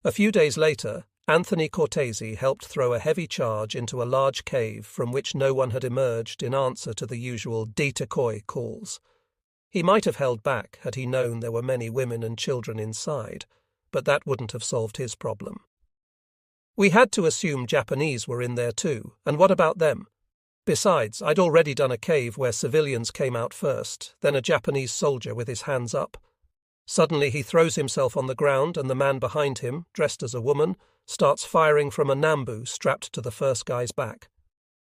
A few days later, Anthony Cortese helped throw a heavy charge into a large cave from which no one had emerged in answer to the usual decoy calls. He might have held back had he known there were many women and children inside, but that wouldn't have solved his problem. We had to assume Japanese were in there too, and what about them? Besides, I'd already done a cave where civilians came out first, then a Japanese soldier with his hands up. Suddenly he throws himself on the ground and the man behind him, dressed as a woman, starts firing from a Nambu strapped to the first guy's back.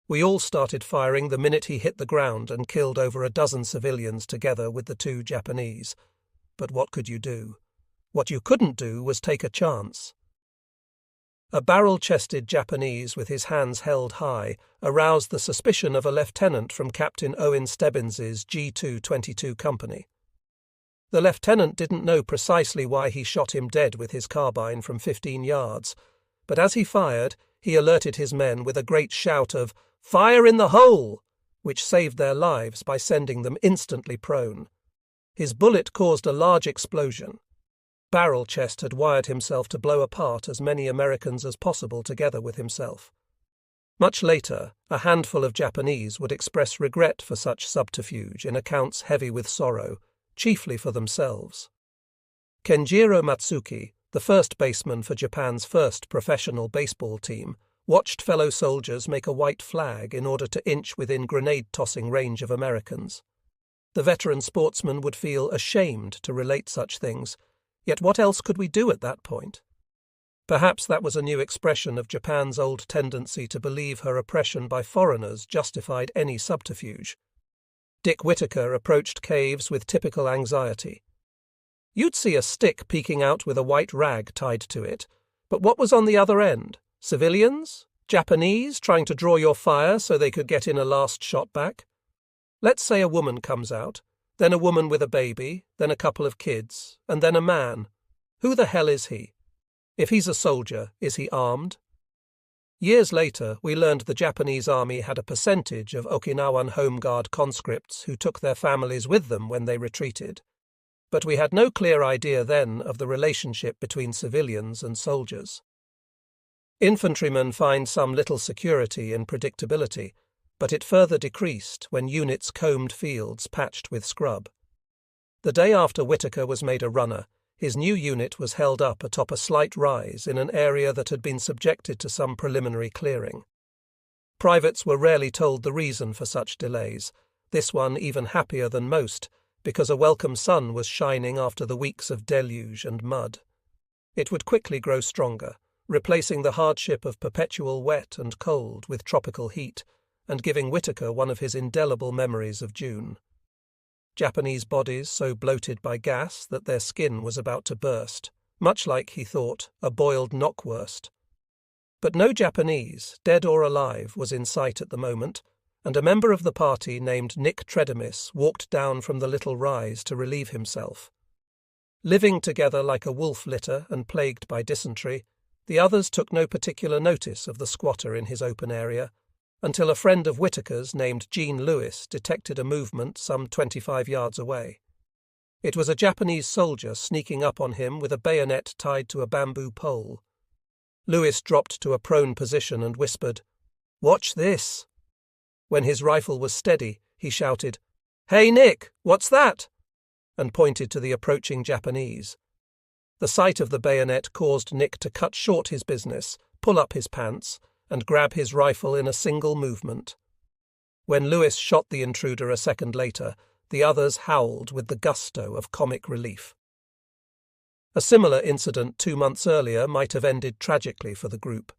We all started firing the minute he hit the ground and killed over a dozen civilians together with the 2 Japanese. But what could you do? What you couldn't do was take a chance. A barrel-chested Japanese with his hands held high aroused the suspicion of a lieutenant from Captain Owen Stebbins's G222 company. The lieutenant didn't know precisely why he shot him dead with his carbine from 15 yards, but as he fired, he alerted his men with a great shout of "Fire in the hole!" which saved their lives by sending them instantly prone. His bullet caused a large explosion. Barrel Chest had wired himself to blow apart as many Americans as possible together with himself. Much later, a handful of Japanese would express regret for such subterfuge in accounts heavy with sorrow, chiefly for themselves. Kenjiro Matsuki, the first baseman for Japan's first professional baseball team, watched fellow soldiers make a white flag in order to inch within grenade-tossing range of Americans. The veteran sportsman would feel ashamed to relate such things. Yet what else could we do at that point? Perhaps that was a new expression of Japan's old tendency to believe her oppression by foreigners justified any subterfuge. Dick Whittaker approached caves with typical anxiety. You'd see a stick peeking out with a white rag tied to it, but what was on the other end? Civilians? Japanese trying to draw your fire so they could get in a last shot back? Let's say a woman comes out, then a woman with a baby, then a couple of kids, and then a man. Who the hell is he? If he's a soldier, is he armed? Years later, we learned the Japanese army had a percentage of Okinawan Home Guard conscripts who took their families with them when they retreated. But we had no clear idea then of the relationship between civilians and soldiers. Infantrymen find some little security in predictability, but it further decreased when units combed fields patched with scrub. The day after Whittaker was made a runner, his new unit was held up atop a slight rise in an area that had been subjected to some preliminary clearing. Privates were rarely told the reason for such delays, this one even happier than most, because a welcome sun was shining after the weeks of deluge and mud. It would quickly grow stronger, replacing the hardship of perpetual wet and cold with tropical heat, and giving Whittaker one of his indelible memories of June. Japanese bodies so bloated by gas that their skin was about to burst, much like, he thought, a boiled knockwurst. But no Japanese, dead or alive, was in sight at the moment, and a member of the party named Nick Tredemis walked down from the little rise to relieve himself. Living together like a wolf litter and plagued by dysentery, the others took no particular notice of the squatter in his open area, until a friend of Whittaker's named Jean Lewis detected a movement some 25 yards away. It was a Japanese soldier sneaking up on him with a bayonet tied to a bamboo pole. Lewis dropped to a prone position and whispered, "Watch this." When his rifle was steady, he shouted, "Hey Nick, what's that?" and pointed to the approaching Japanese. The sight of the bayonet caused Nick to cut short his business, pull up his pants, and grab his rifle in a single movement. When Lewis shot the intruder a second later, the others howled with the gusto of comic relief. A similar incident 2 months earlier might have ended tragically for the group.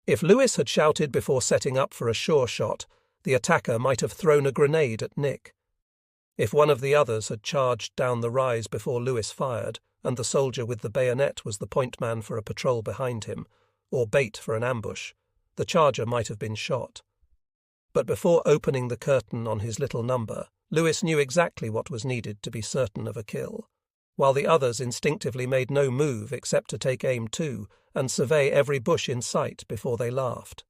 If Lewis had shouted before setting up for a sure shot, the attacker might have thrown a grenade at Nick. If one of the others had charged down the rise before Lewis fired, and the soldier with the bayonet was the point man for a patrol behind him, or bait for an ambush, the charger might have been shot. But before opening the curtain on his little number, Lewis knew exactly what was needed to be certain of a kill, while the others instinctively made no move except to take aim too and survey every bush in sight before they laughed.